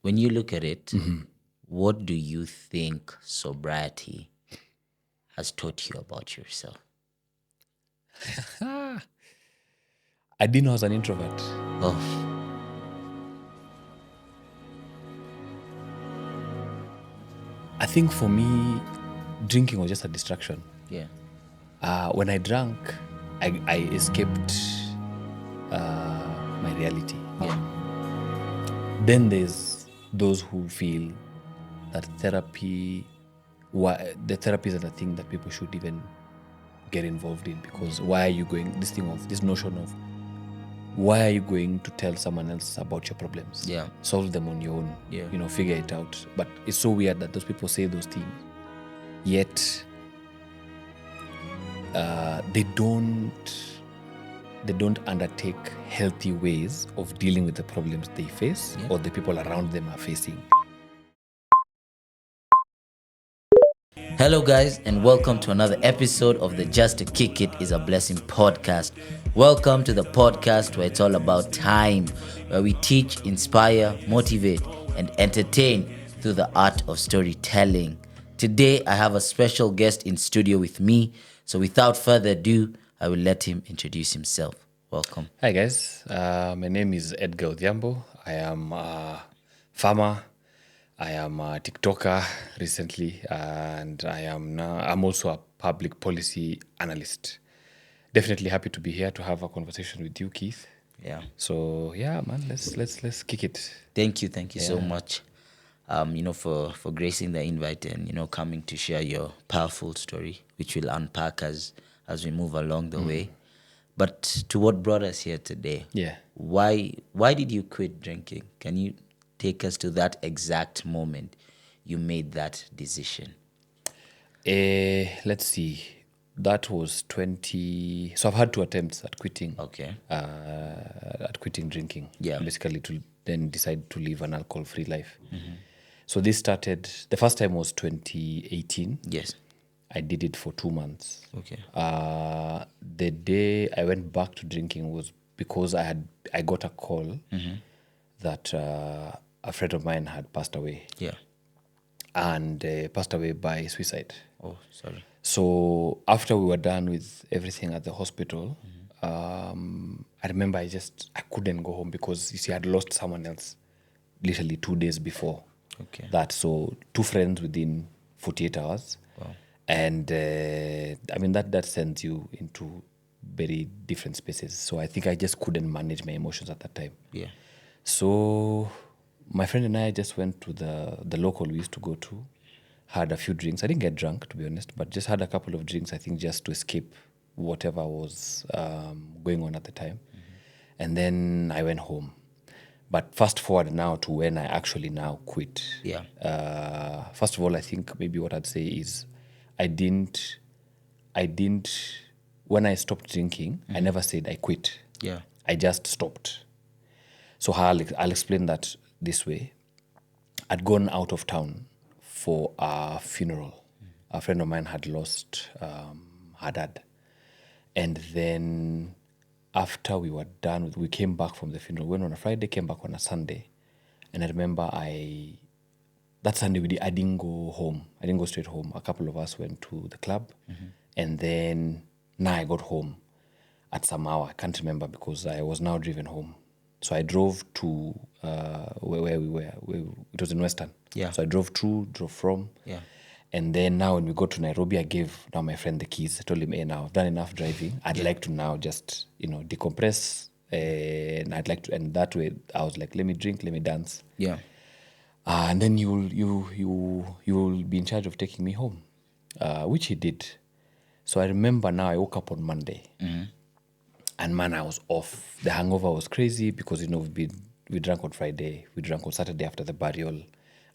when you look at it, what do you think sobriety has taught you about yourself? I didn't know I was an introvert. Oh, I think for me, drinking was just a distraction. yeah. When I drank, I escaped my reality. Yeah. Then there's those who feel that therapy, the therapy is a thing that people should even get involved in, because why are you going, this notion of why are you going to tell someone else about your problems? Yeah. Solve them on your own. Yeah. Figure it out. But it's so weird that those people say those things, yet they don't undertake healthy ways of dealing with the problems they face or the people around them are facing. Hello, guys, and welcome to another episode of the Just to Kick It is a Blessing podcast. Welcome to the podcast where it's all about time, where we teach, inspire, motivate, and entertain through the art of storytelling. Today, I have a special guest in studio with me, so without further ado, I will let him introduce himself. Welcome. Hi guys, my name is Edgar Odhiambo. I am a farmer. I am a TikToker recently, and I'm also a public policy analyst. Definitely happy to be here to have a conversation with you, Keith. Yeah. So yeah, man, let's kick it. Thank you so much. For gracing the invite and coming to share your powerful story, which we'll unpack as we move along the way. But to what brought us here today? Yeah. Why did you quit drinking? Can you take us to that exact moment you made that decision? Let's see. That was 20. So I've had 2 attempts at quitting. Okay. At quitting drinking. Yeah. Basically, to then decide to live an alcohol-free life. So this started. The first time was 2018. Yes. I did it for 2 months. Okay. The day I went back to drinking was because I got a call that a friend of mine had passed away, Yeah. and passed away by suicide. Oh, sorry. So after we were done with everything at the hospital, I remember I couldn't go home because you see I had lost someone else literally 2 days before Okay. that. So 2 friends within 48 hours. Wow. And that sends you into very different spaces. So I think I just couldn't manage my emotions at that time. Yeah. So my friend and I just went to the local we used to go to, had a few drinks. I didn't get drunk, to be honest, but just had a couple of drinks, I think, just to escape whatever was going on at the time. And then I went home. But fast forward now to when I actually now quit. Yeah. First of all, I think maybe what I'd say is I didn't, when I stopped drinking, I never said I quit. Yeah. I just stopped. So I'll explain that this way. I'd gone out of town for a funeral. A friend of mine had lost her dad. And then after we were done, we came back from the funeral. We went on a Friday, came back on a Sunday. And I remember that Sunday I didn't go home. I didn't go straight home. A couple of us went to the club. And then now I got home at some hour. I can't remember because I was now driven home. So I drove to where we were. It was in Western. Yeah. So I drove from. Yeah. And then now when we got to Nairobi, I gave now my friend the keys. I told him, hey, now I've done enough driving. I'd like to now just, decompress. And I'd like to, and that way I was like, let me drink, let me dance. Yeah. And then you'll be in charge of taking me home, which he did. So I remember now I woke up on Monday, and man, I was off. The hangover was crazy because we drank on Friday, we drank on Saturday after the burial,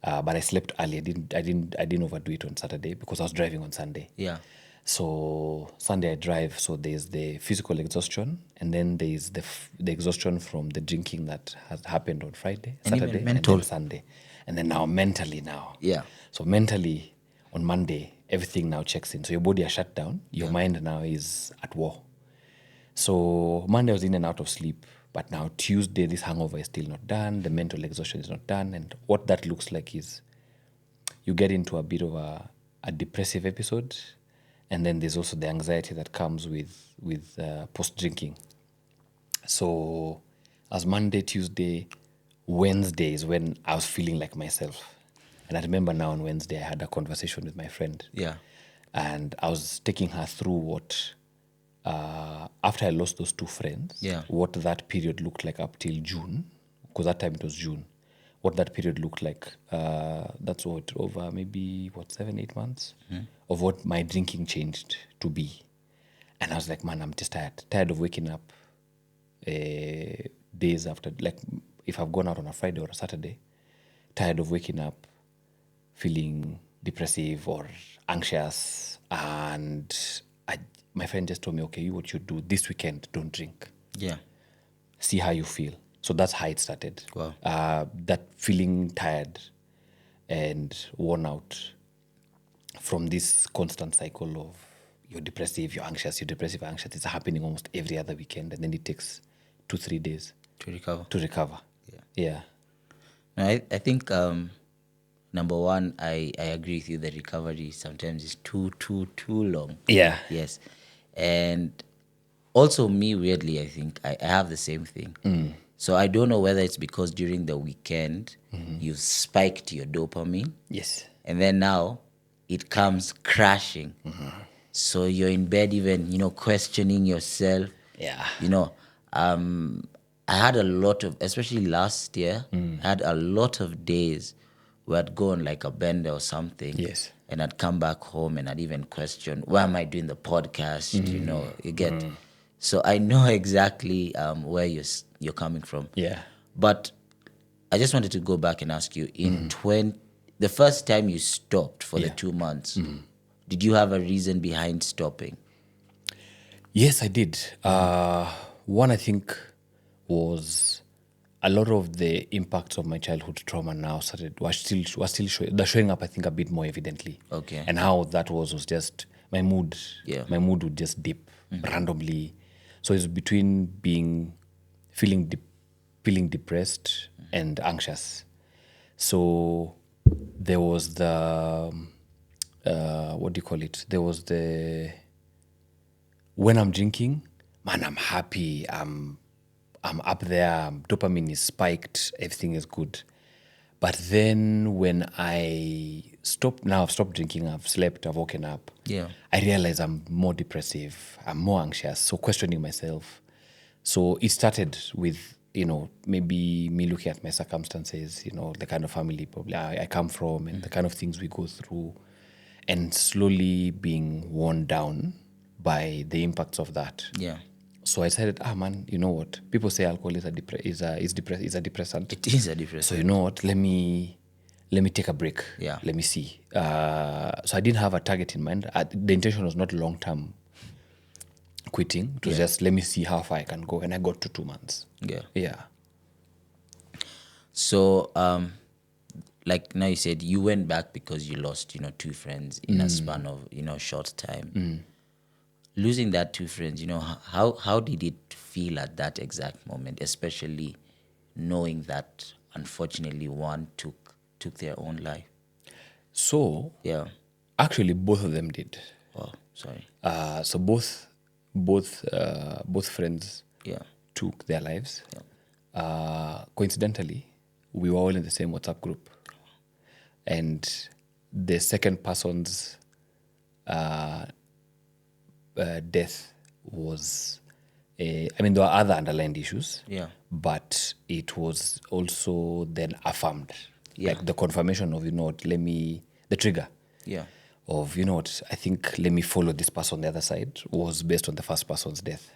but I slept early. I didn't overdo it on Saturday because I was driving on Sunday. Yeah. So Sunday I drive. So there's the physical exhaustion, and then there's the exhaustion from the drinking that has happened on Friday, And even Saturday, mental. and then Sunday, and then now mentally now. Yeah. So mentally on Monday everything now checks in. So your body is shut down. Your mind now is at war. So Monday I was in and out of sleep. But now Tuesday, this hangover is still not done. The mental exhaustion is not done. And what that looks like is you get into a bit of a depressive episode. And then there's also the anxiety that comes with post-drinking. So as Monday, Tuesday, Wednesday is when I was feeling like myself. And I remember now on Wednesday, I had a conversation with my friend. Yeah. And I was taking her through what, after I lost those two friends, Yeah. what that period looked like up till June, because that time it was June, what that period looked like. That's what, over maybe, 7-8 months of what my drinking changed to be. And I was like, man, I'm just tired of waking up days after, like if I've gone out on a Friday or a Saturday, tired of waking up feeling depressive or anxious. And my friend just told me, okay, what you do this weekend, don't drink. Yeah. See how you feel. So that's how it started. Wow. That feeling tired and worn out from this constant cycle of you're depressive, you're anxious, it's happening almost every other weekend, and then it takes 2-3 days To recover. to recover. Yeah. No, I think number one, I agree with you that recovery sometimes is too long. Yeah. Yes. And also me, weirdly, I think I have the same thing. So I don't know whether it's because during the weekend you spiked your dopamine, Yes. and then now it comes crashing. So you're in bed even, questioning yourself. Yeah. I had a lot of, especially last year, I had a lot of days where I'd go on like a bender or something. Yes. And I'd come back home and I'd even question, why am I doing the podcast? You get. So I know exactly where you're coming from. Yeah. But I just wanted to go back and ask you, the first time you stopped for the 2 months, did you have a reason behind stopping? Yes, I did. One, I think, was a lot of the impacts of my childhood trauma now was still showing up, I think, a bit more evidently. Okay. And how that was just my mood. Yeah. My mood would just dip randomly. So it's between feeling depressed and anxious. So there was the what do you call it? There was the when I'm drinking, man, I'm happy. I'm up there. Dopamine is spiked. Everything is good. But then when I've stopped drinking. I've slept. I've woken up. Yeah. I realize I'm more depressive. I'm more anxious. So questioning myself. So it started with maybe me looking at my circumstances. The kind of family probably I come from and the kind of things we go through, and slowly being worn down by the impacts of that. Yeah. So I decided, man, you know what? People say alcohol is a depressant. It is a difference. So you know what? Let me take a break. Yeah. Let me see. So I didn't have a target in mind. The intention was not long-term quitting. It was just let me see how far I can go, and I got to 2 months. Yeah. Yeah. So, like now you said you went back because you lost, 2 friends in a span of, short time. Losing that 2 friends, how did it feel at that exact moment, especially knowing that unfortunately one took their own life? So Yeah. actually, both of them did. Oh, sorry. So both friends Yeah. took their lives. Coincidentally, we were all in the same WhatsApp group, and the second person's death was there were other underlying issues. Yeah. But it was also then affirmed. Yeah. Like the confirmation of, the trigger. Yeah. Of, I think let me follow this person on the other side was based on the first person's death.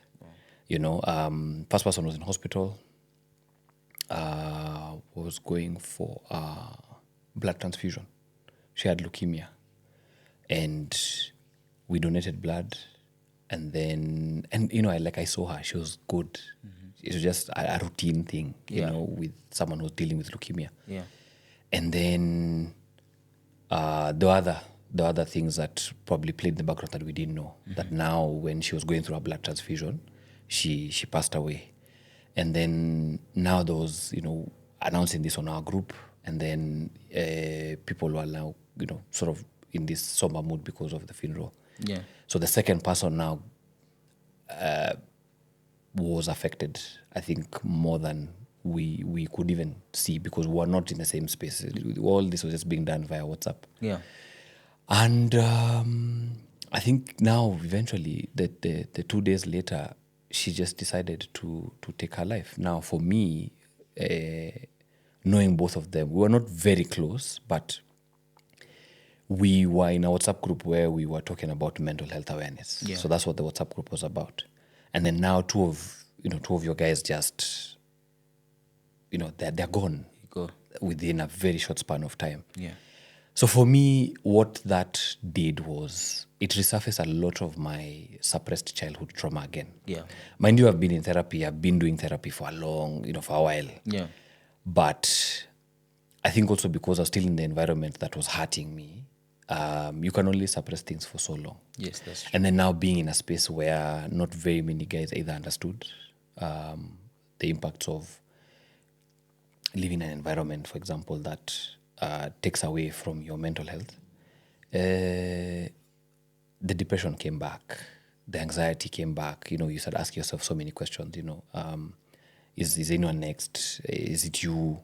First person was in hospital, was going for blood transfusion. She had leukemia, and we donated blood. And then, I saw her, she was good. It was just a routine thing, with someone who was dealing with leukemia. Yeah. And then the other things that probably played in the background that we didn't know, that now when she was going through a blood transfusion, she passed away. And then now there was, announcing this on our group, and then people were now, sort of in this somber mood because of the funeral. Yeah. So the second person now was affected, I think, more than we could even see, because we were not in the same space. All this was just being done via WhatsApp. Yeah. And I think now, eventually, the 2 days later, she just decided to take her life. Now, for me, knowing both of them, we were not very close, but we were in a WhatsApp group where we were talking about mental health awareness. Yeah. So that's what the WhatsApp group was about. And then now two of your guys just, they're gone You go. within a very short span of time. Yeah. So for me, what that did was it resurfaced a lot of my suppressed childhood trauma again. Yeah. Mind you, I've been in therapy. I've been doing therapy for for a while. Yeah. But I think also because I was still in the environment that was hurting me, you can only suppress things for so long. Yes, that's true. And then now being in a space where not very many guys either understood the impacts of living in an environment, for example, that takes away from your mental health, the depression came back, the anxiety came back. You start asking yourself so many questions. Is anyone next? Is it you?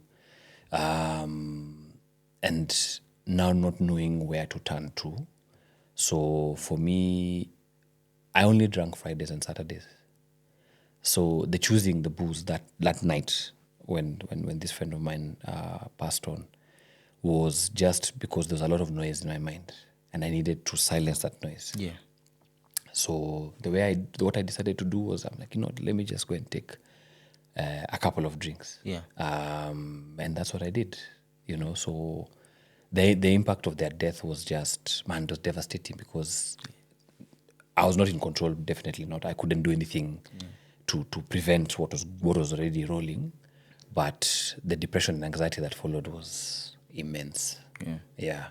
And now not knowing where to turn to. So for me, I only drank Fridays and Saturdays. So the choosing the booze that night when this friend of mine passed on was just because there was a lot of noise in my mind, and I needed to silence that noise. Yeah. So what I decided to do was, I'm like, let me just go and take a couple of drinks. Yeah. And that's what I did. So the impact of their death was just, man, it was devastating, because I was not in control. Definitely not. I couldn't do anything to prevent what was already rolling. But the depression and anxiety that followed was immense. Yeah.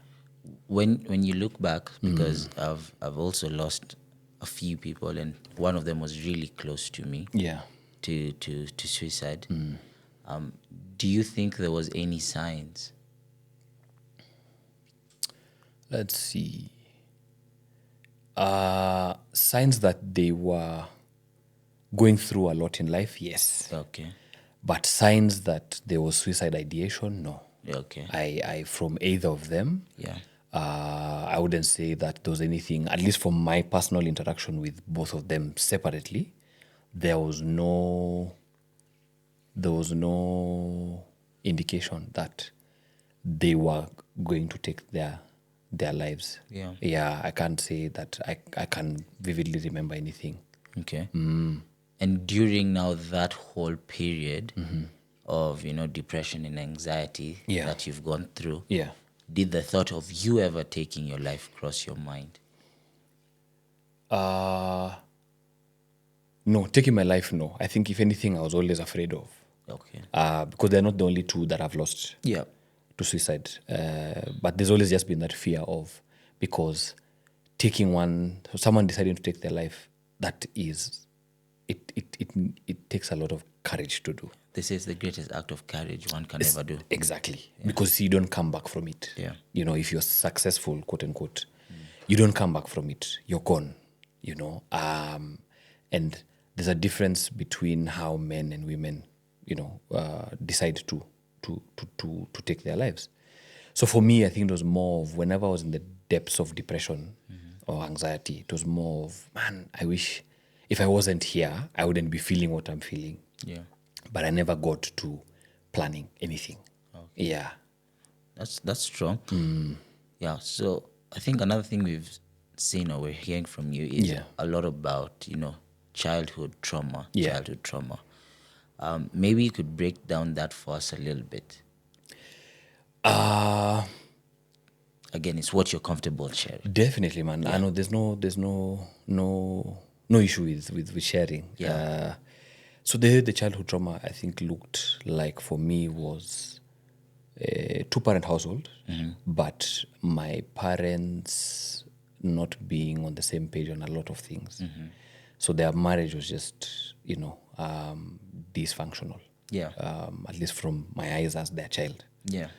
When you look back, because I've also lost a few people, and one of them was really close to me. Yeah. To suicide. Do you think there was any signs? Let's see. Signs that they were going through a lot in life, yes. Okay. But signs that there was suicide ideation, no. Okay. I from either of them, Yeah. I wouldn't say that there was anything, at least from my personal interaction with both of them separately, there was no indication that they were going to take their lives. Yeah. Yeah, I can't say that I can vividly remember anything. Okay. And during now that whole period of depression and anxiety that you've gone through, Yeah. did the thought of you ever taking your life cross your mind? No, taking my life, no. I think if anything, I was always afraid of. Okay. Because they're not the only two that I've lost Yeah. to suicide. But there's always just been that fear of, because someone deciding to take their life, that is, it takes a lot of courage to do. This is the greatest act of courage one can ever do. Exactly. Because you don't come back from it. Yeah. If you're successful, quote unquote, you don't come back from it. You're gone. And there's a difference between how men and women, decide to take their lives. So for me, I think it was more of, whenever I was in the depths of depression or anxiety, it was more of, man, I wish if I wasn't here, I wouldn't be feeling what I'm feeling. Yeah. But I never got to planning anything. Okay. Yeah. That's strong. Yeah. So I think another thing we've seen or we're hearing from you is a lot about, childhood trauma. Yeah. Childhood trauma. Maybe you could break down that for us a little bit. Again, it's what you're comfortable sharing. Definitely, man. I know there's no issue with sharing. Yeah. So the childhood trauma, I think, looked like, for me, was a two-parent household, but my parents not being on the same page on a lot of things. So their marriage was just, dysfunctional. Yeah. At least from my eyes as their child. Yeah.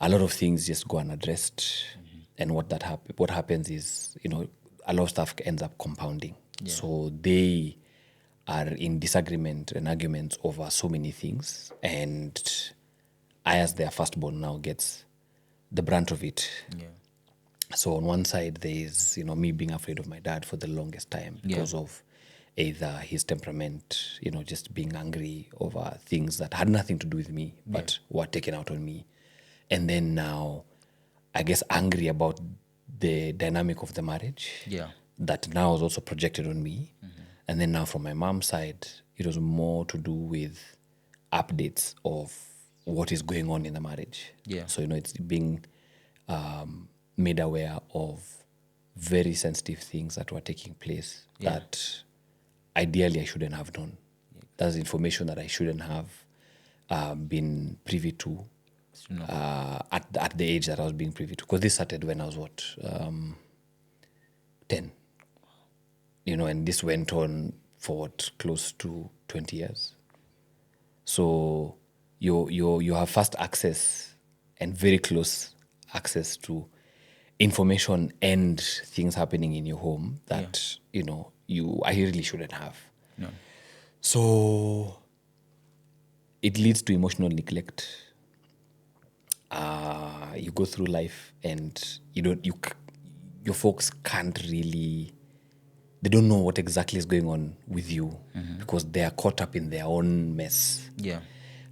A lot of things just go unaddressed, and what happens is, a lot of stuff ends up compounding. So they are in disagreement and arguments over so many things, and I, as their firstborn, now gets the brunt of it. Yeah. So on one side, there is, me being afraid of my dad for the longest time because of either his temperament, just being angry over things that had nothing to do with me, but were taken out on me. And then now, I guess, angry about the dynamic of the marriage. Yeah. That now was also projected on me. And then now from my mom's side, it was more to do with updates of what is going on in the marriage. Yeah. So, it's being made aware of very sensitive things that were taking place that ideally I shouldn't have known. That's information that I shouldn't have been privy to at the age that I was being privy to. Because this started when I was 10. And this went on for close to 20 years. So you have fast access and very close access to information and things happening in your home that I really shouldn't have. No. So it leads to emotional neglect. You go through life and your folks can't really. They don't know what exactly is going on with you because they are caught up in their own mess. Yeah.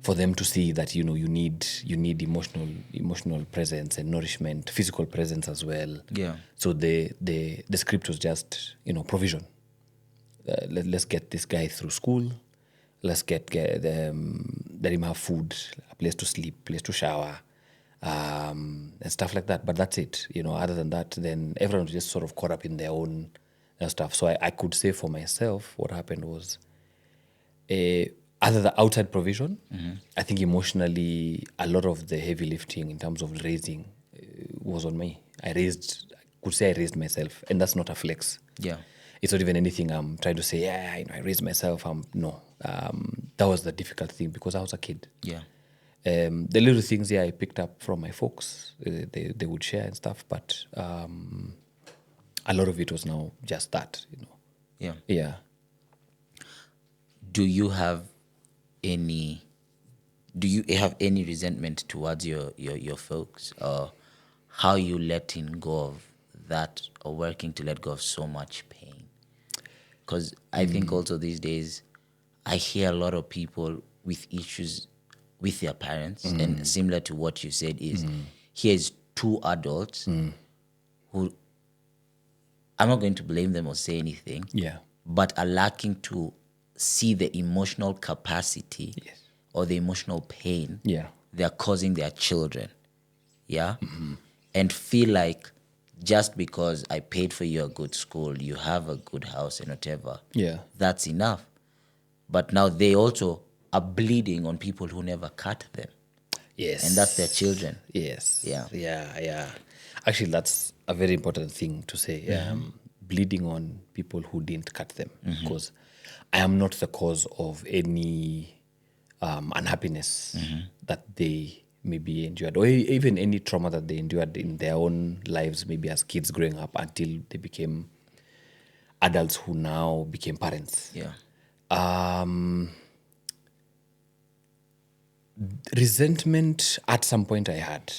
For them to see that you need emotional presence and nourishment, physical presence as well. Yeah. So the script was just provision. Let's get this guy through school. Let's let him have food, a place to sleep, place to shower, and stuff like that. But that's it. Other than that, then everyone was just sort of caught up in their own stuff. So I could say for myself, what happened was, other the outside provision, I think emotionally, a lot of the heavy lifting in terms of raising was on me. I could say I raised myself, and that's not a flex. Yeah. It's not even anything I'm trying to say, I raised myself. No. That was the difficult thing because I was a kid. Yeah. The little things I picked up from my folks, they would share and stuff, but a lot of it was now just that, Yeah. Yeah. Do you have any resentment towards your folks, or how you letting go of that, or working to let go of so much pain? Because I think also these days I hear a lot of people with issues with their parents, and similar to what you said is here's two adults who, I'm not going to blame them or say anything, Yeah. but are lacking to see the emotional capacity or the emotional pain they're causing their children. Yeah? And feel like just because I paid for you a good school, you have a good house and whatever, that's enough. But now they also are bleeding on people who never cut them. Yes. And that's their children. Yes. Yeah. Yeah. Actually, that's a very important thing to say. Bleeding on people who didn't cut them. Because I am not the cause of any unhappiness that they maybe endured, or even any trauma that they endured in their own lives, maybe as kids growing up until they became adults who now became parents. Yeah. Resentment at some point I had,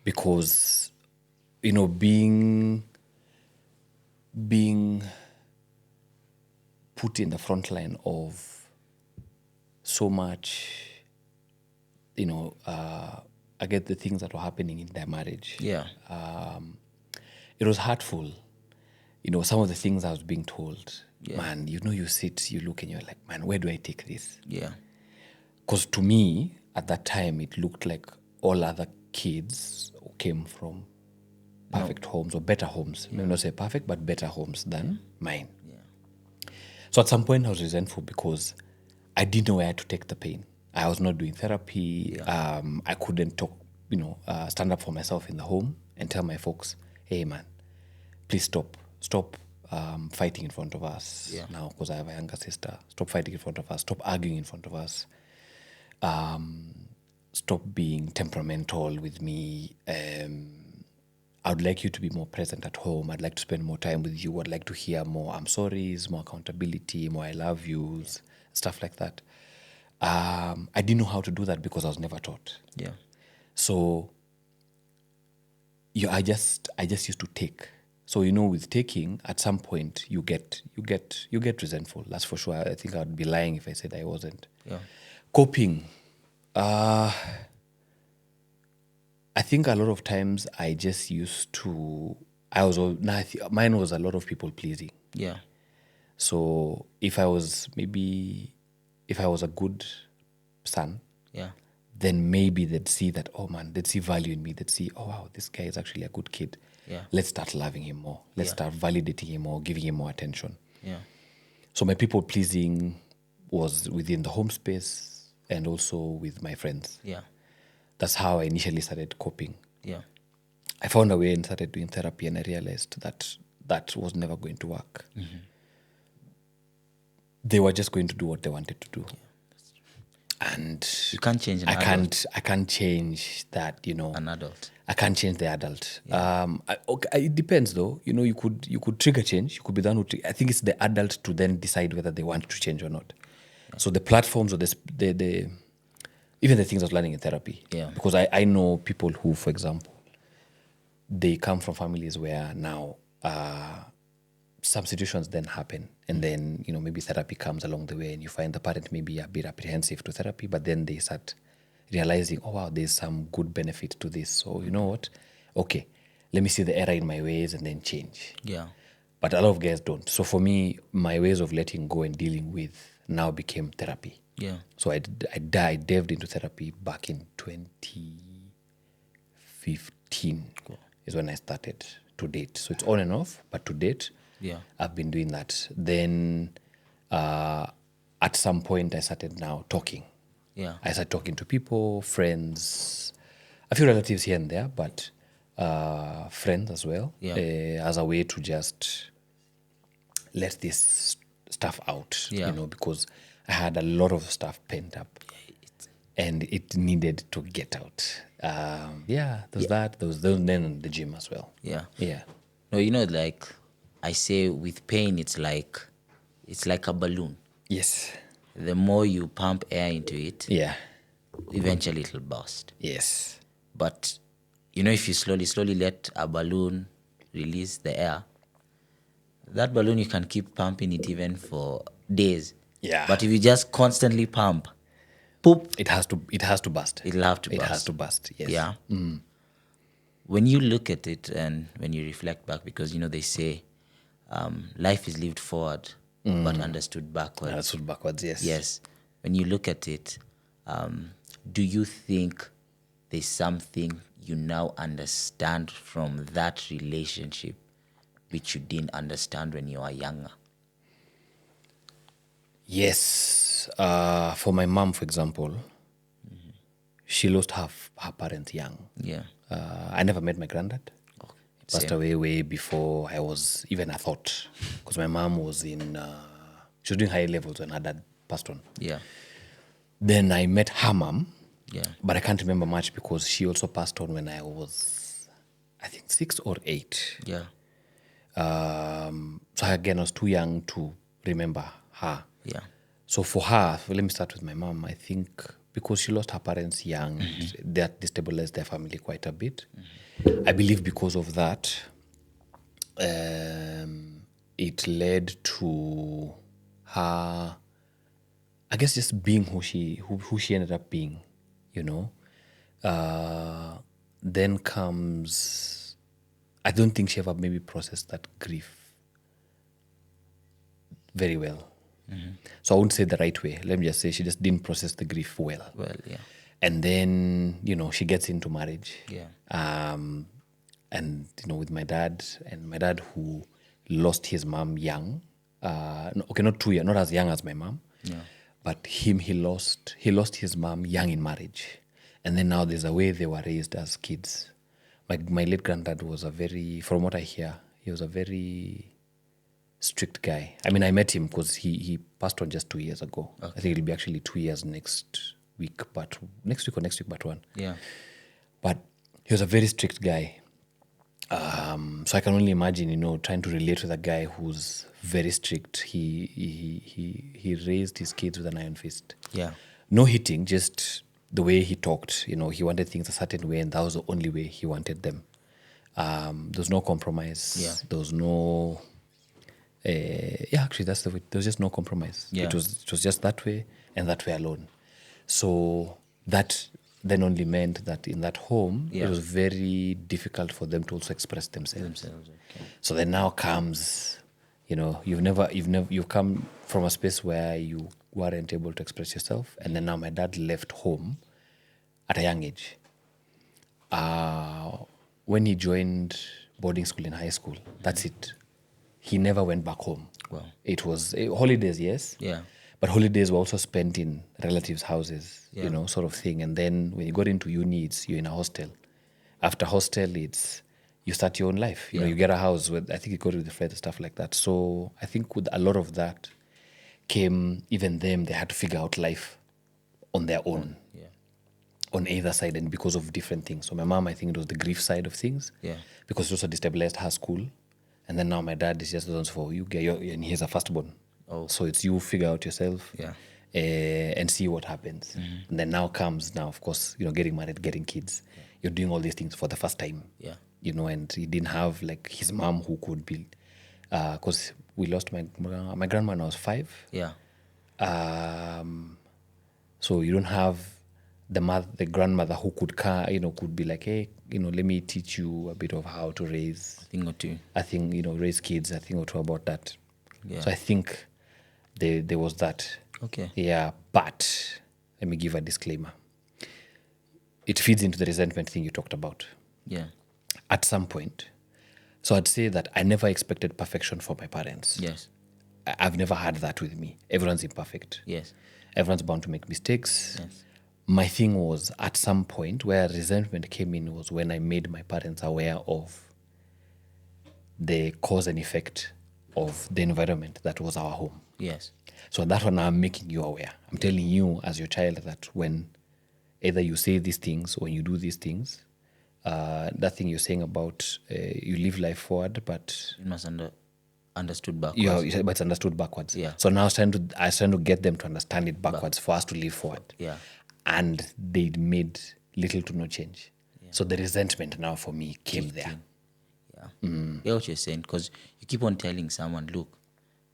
because being put in the front line of so much, I get the things that were happening in their marriage. Yeah. It was hurtful. Some of the things I was being told, man, you sit, you look, and you're like, man, where do I take this? Yeah. Because to me, at that time, it looked like all other kids came from perfect homes or better homes. Maybe not say perfect, but better homes than mine. Yeah. So at some point, I was resentful because I didn't know where to take the pain. I was not doing therapy. I couldn't talk, stand up for myself in the home and tell my folks, hey, man, please stop fighting in front of us now because I have a younger sister. Stop fighting in front of us. Stop arguing in front of us. Stop being temperamental with me. I would like you to be more present at home. I'd like to spend more time with you. I'd like to hear more I'm sorry's, more accountability, more I love yous, stuff like that. I didn't know how to do that because I was never taught. Yeah. So I just used to take. So with taking, at some point you get resentful. That's for sure. I think I'd be lying if I said I wasn't. Yeah. Coping. I think a lot of times I just used to. Mine was a lot of people pleasing. Yeah. So if I was a good son, Yeah. then maybe they'd see that, oh man, they'd see value in me. They'd see, oh wow, this guy is actually a good kid. Yeah. Let's start loving him more. Let's start validating him more, giving him more attention. Yeah. So my people pleasing was within the home space and also with my friends. Yeah. That's how I initially started coping. Yeah. I found a way and started doing therapy, and I realized that was never going to work. Mm-hmm. They were just going to do what they wanted to do. Yeah, and you can't change an adult. I can't change that, An adult. I can't change the adult. Yeah. It depends though. You could trigger change. You could be the one who I think it's the adult to then decide whether they want to change or not. Yeah. So the platforms or the even the things I was learning in therapy. Yeah. Because I know people who, for example, they come from families where now some situations then happen, and then maybe therapy comes along the way, and you find the parent may be a bit apprehensive to therapy, but then they start realizing, oh wow, there's some good benefit to this. So you know what? Okay, let me see the error in my ways and then change. Yeah. But a lot of guys don't. So for me, my ways of letting go and dealing with now became therapy. Yeah. So I delved into therapy back in 2015 is when I started to date. So it's on and off, but to date, I've been doing that. Then at some point I started now talking. Yeah. I started talking to people, friends, a few relatives here and there, but friends as well, as a way to just let this stuff out, because I had a lot of stuff pent up and it needed to get out. There was that. There was then in the gym as well. Yeah. Yeah. No, like I say, with pain, it's like a balloon. Yes. The more you pump air into it, eventually it'll burst. Yes. But if you slowly let a balloon release the air, that balloon you can keep pumping it even for days. Yeah. But if you just constantly pump, poop, it has to burst. It'll have to burst. It has to burst. Yes. Yeah. Mm. When you look at it and when you reflect back, because they say life is lived forward but understood backwards. Understood backwards, yes. Yes. When you look at it, do you think there's something you now understand from that relationship which you didn't understand when you were younger? Yes. For my mom, for example, she lost her parents young. Yeah. I never met my granddad. He passed away way before I was even a thought, because my mom was she was doing high levels when her dad passed on. Yeah. Then I met her mom. Yeah. But I can't remember much because she also passed on when I was, I think, 6 or 8. Yeah. So again, I was too young to remember her. Yeah. So for her, let me start with my mom. I think because she lost her parents young, that destabilized their family quite a bit. I believe because of that, it led to her, I guess, just being who she ended up being, Then comes, I don't think she ever maybe processed that grief very well. Mm-hmm. So I wouldn't say the right way. Let me just say she just didn't process the grief well. Well, yeah. And then, she gets into marriage. Yeah. And, with my dad, and my dad who lost his mom young. Not too young, not as young as my mom. Yeah. But he lost his mom young in marriage. And then now there's a way they were raised as kids. My late granddad was from what I hear, he was a very strict guy. I mean, I met him because he passed on just 2 years ago. I think it'll be actually 2 years next week, but next week but one. Yeah. But he was a very strict guy. So I can only imagine, trying to relate with a guy who's very strict. He raised his kids with an iron fist. Yeah. No hitting, just the way he talked. He wanted things a certain way, and that was the only way he wanted them. There was no compromise. Yeah. There was no. Actually, that's the way. There was just no compromise. Yeah. It was just that way and that way alone. So that then only meant that in that home, Yeah. it was very difficult for them to also express themselves. Okay. So then now comes, you've come from a space where you weren't able to express yourself, and then now my dad left home at a young age. When he joined boarding school in high school, that's it. He never went back home. Wow. It was holidays, yes. Yeah. But holidays were also spent in relatives' houses, Yeah. sort of thing. And then when you got into uni, you're in a hostel. After hostel, you start your own life. You get a house with, I think you go to the friends and stuff like that. So I think with a lot of that came, even them, they had to figure out life on their own. Yeah. On either side, and because of different things. So my mom, I think it was the grief side of things. Yeah. Because it also destabilized her school. And then now my dad is just done for you, and he's a firstborn. Oh. So it's you figure out yourself. Yeah. And see what happens. And then of course, getting married, getting kids. Yeah. You're doing all these things for the first time. Yeah. And he didn't have like his mom who could build. Because we lost my grandma when I was 5. Yeah. So you don't have the grandmother who could be like, hey, let me teach you a bit of how to raise. A thing or two. I think, raise kids, a thing or two about that. Yeah. So I think there was that. Okay. Yeah, but let me give a disclaimer. It feeds into the resentment thing you talked about. Yeah. At some point. So I'd say that I never expected perfection from my parents. Yes. I've never had that with me. Everyone's imperfect. Yes. Everyone's bound to make mistakes. Yes. My thing was, at some point, where resentment came in was when I made my parents aware of the cause and effect of the environment that was our home. Yes. So that one, I'm making you aware. I'm telling you as your child that when either you say these things or you do these things, that thing you're saying about you live life forward, but It must understood backwards. but it's understood backwards. Yeah. So now I was trying to get them to understand it backwards for us to live forward. Yeah. And they made little to no change. Yeah. So the resentment now for me came there. Yeah. Yeah, what you're saying, because you keep on telling someone, look,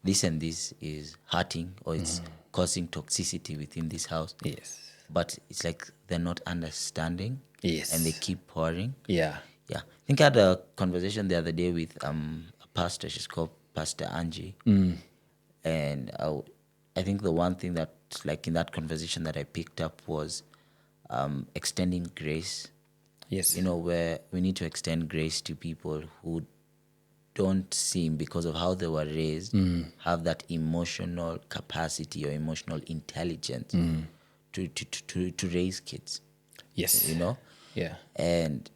this and this is hurting or it's causing toxicity within this house. Yes. But it's like they're not understanding. Yes. And they keep pouring. Yeah. Yeah. I think I had a conversation the other day with a pastor. She's called Pastor Angie. And I think the one thing that, like in that conversation that I picked up was extending grace. Yes. Where we need to extend grace to people who don't seem, because of how they were raised, have that emotional capacity or emotional intelligence to raise kids. Yes. Yeah. And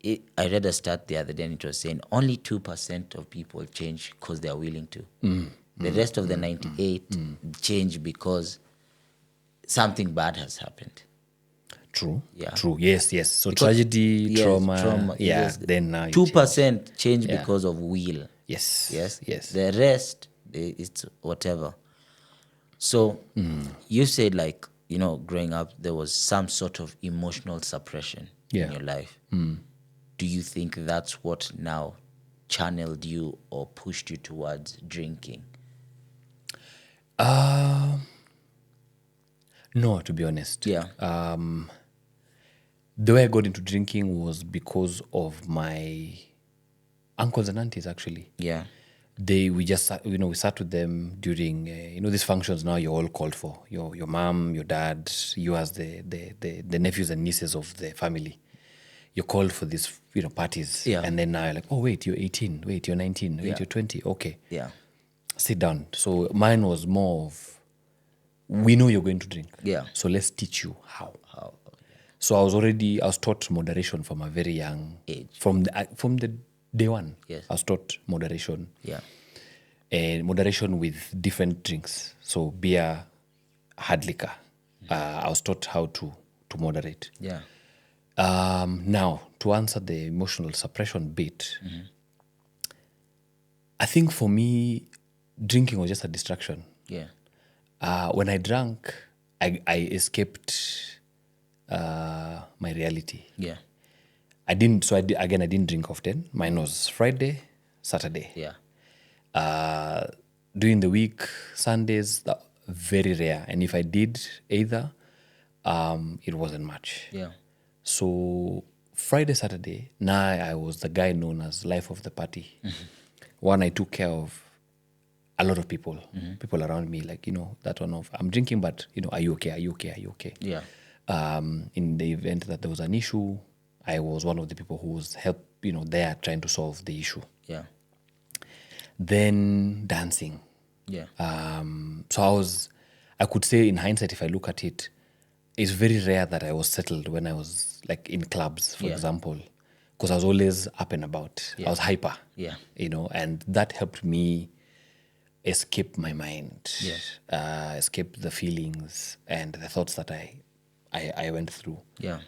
I read a stat the other day, and it was saying only 2% of people change because they are willing to. The rest of the 98 change because something bad has happened. True. Yeah. True. Yes. Yes. So Because- tragedy, yes, trauma. Yeah. yes. Then now 2% change because of will. Yes. Yes. Yes. The rest, it's whatever. So you said, like, growing up, there was some sort of emotional suppression in your life. Do you think that's what now channeled you or pushed you towards drinking? No, to be honest. Yeah. The way I got into drinking was because of my uncles and aunties, actually. Yeah. We just sat, we sat with them during these functions. Now you're all called for, your mom, your dad, you as the nephews and nieces of the family. You're called for these parties. Yeah. And then now you're like, oh wait, you're 18, wait, you're 19, wait, Yeah. you're 20. Okay, Yeah. sit down. So mine was more of, we know you're going to drink, Yeah. so let's teach you how. How? So I was taught moderation from a very young Age. From the day one. Yes. I was taught moderation. Yeah. and moderation with different drinks. So beer, hard liquor. I was taught how to moderate. Yeah. Now, to answer the emotional suppression bit, I think for me, drinking was just a distraction. Yeah. When I drank, I escaped my reality. Yeah. I didn't. So I didn't drink often. Mine was Friday, Saturday. Yeah. During the week, Sundays, very rare. And if I did either, it wasn't much. Yeah. So Friday, Saturday, now I was the guy known as life of the party. One, I took care of a lot of people, people around me, like, that one of, I'm drinking, but, are you okay? Are you okay? Are you okay? Yeah. In the event that there was an issue, I was one of the people who was there trying to solve the issue. Yeah. Then dancing. Yeah. So I could say in hindsight, if I look at it, it's very rare that I was settled when I was like in clubs, for example, because I was always up and about. I was hyper, Yeah. And that helped me escape my mind, Yes. escape the feelings and the thoughts that I went through. Yeah.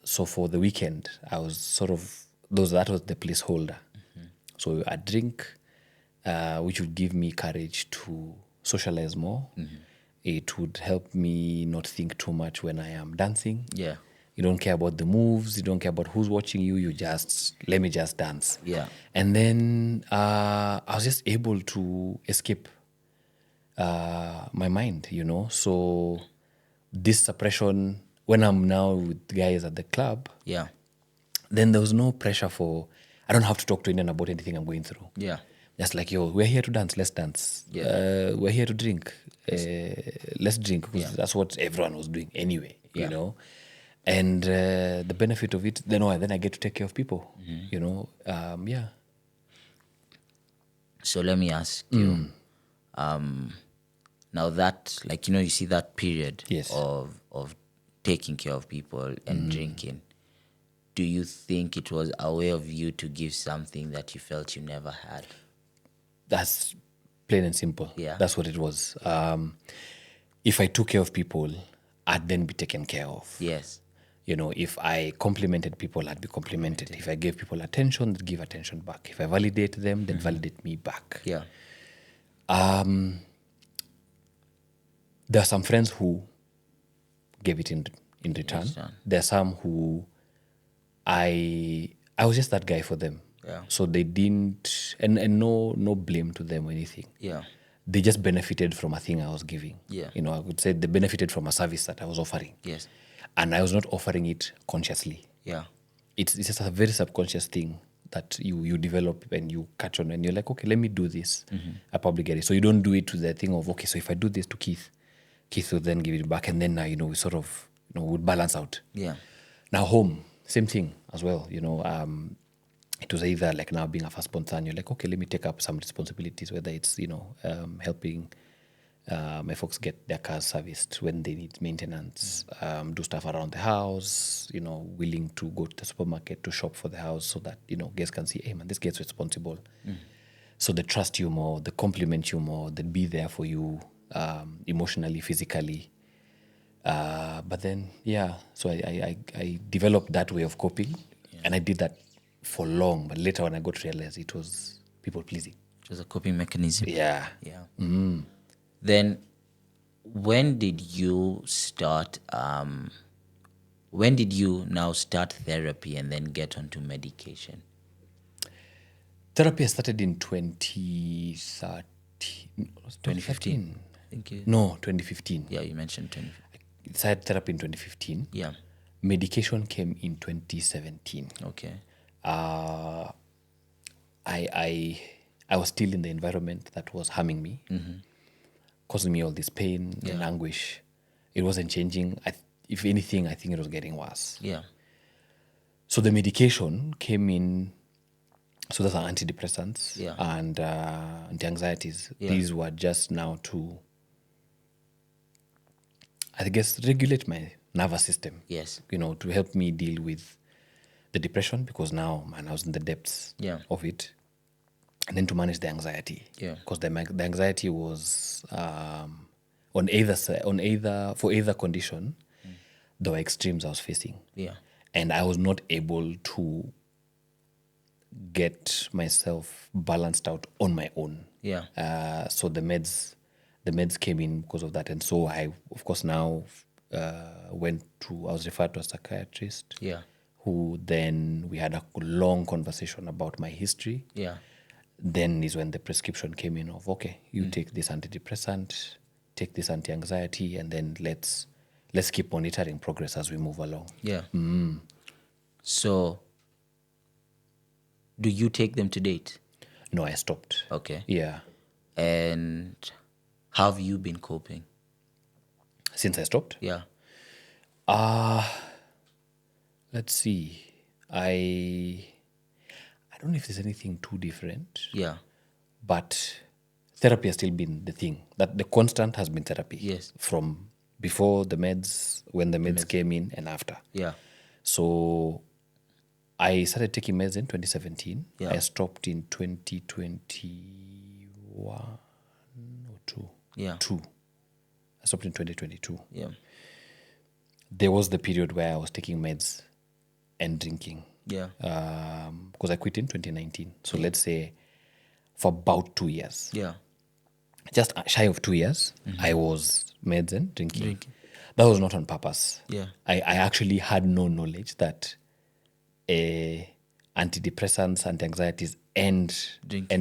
So for the weekend, I was sort of that was the placeholder. So a drink, which would give me courage to socialize more. It would help me not think too much when I am dancing. Yeah. You don't care about the moves. You don't care about who's watching you. You just, let me just dance. Yeah. And then I was just able to escape my mind, So this suppression, when I'm now with guys at the club, Yeah. then there was no pressure I don't have to talk to anyone about anything I'm going through. Yeah. Just like, yo, we're here to dance, let's dance. Yeah. We're here to drink, let's drink, because that's what everyone was doing anyway, you know. And the benefit of it, then I get to take care of people, yeah. So let me ask you, now that, like, you see that period Yes. of taking care of people and drinking, do you think it was a way of you to give something that you felt you never had? That's plain and simple. Yeah. That's what it was. If I took care of people, I'd then be taken care of. Yes. If I complimented people, I'd be complimented. If I gave people attention, they'd give attention back. If I validate them, they'd validate me back. Yeah. There are some friends who gave it in return. There are some who I was just that guy for them. Yeah. So they didn't, and no blame to them or anything. Yeah. They just benefited from a thing I was giving. Yeah. I would say they benefited from a service that I was offering. Yes. And I was not offering it consciously. Yeah. It's just a very subconscious thing that you develop and you catch on and you're like, okay, let me do this. I probably get it. So you don't do it to the thing of, okay, so if I do this to Keith will then give it back. And then now, we sort of, would balance out. Yeah. Now home, same thing as well. It was either like now being a firstborn son, you're like, okay, let me take up some responsibilities, whether it's, helping my folks get their cars serviced when they need maintenance, do stuff around the house, willing to go to the supermarket to shop for the house so that, guests can see, hey man, this guy's responsible. So they trust you more, they compliment you more, they'd be there for you emotionally, physically. But then, so I developed that way of coping, and I did that for long. But later when I got to realize it was people pleasing. It was a coping mechanism. Yeah. Yeah. Then when did you start when did you now start therapy and then get onto medication? Therapy I started in 2013. 2015. I think you, No, 2015. yeah, you mentioned 2015. I started therapy in 2015. Yeah. Medication came in 2017. Okay. I was still in the environment that was harming me, causing me all this pain and anguish. It wasn't changing. If anything, I think it was getting worse. Yeah. So the medication came in. So those are antidepressants and anti-anxieties. Yeah. These were just now to, I guess, regulate my nervous system. Yes. To help me deal with the depression, because now, man, I was in the depths of it. and then to manage the anxiety. Yeah. Because the anxiety was on either for either condition, there were extremes I was facing. Yeah. And I was not able to get myself balanced out on my own. Yeah. So the meds came in because of that, and so I, of course, now I was referred to a psychiatrist. Yeah. Who then we had a long conversation about my history. Yeah. Then is when the prescription came in of, okay, you take this antidepressant, take this anti-anxiety, and then let's keep monitoring progress as we move along. Yeah. So, do you take them to date? No, I stopped. Okay. Yeah. And how have you been coping? Since I stopped? Yeah. Let's see. I don't know if there's anything too different, Yeah. but therapy has still been the thing. That the constant has been therapy. Yes. From before the meds, when the meds came in, and after. Yeah. So I started taking meds in 2017. Yeah. I stopped in 2021 or 2. Yeah. 2. I stopped in 2022. Yeah. There was the period where I was taking meds and drinking. Yeah. Because I quit in 2019. So let's say for about 2 years. Yeah. Just shy of 2 years, I was meds and drinking. That was not on purpose. Yeah. I actually had no knowledge that antidepressants, anti-anxieties, and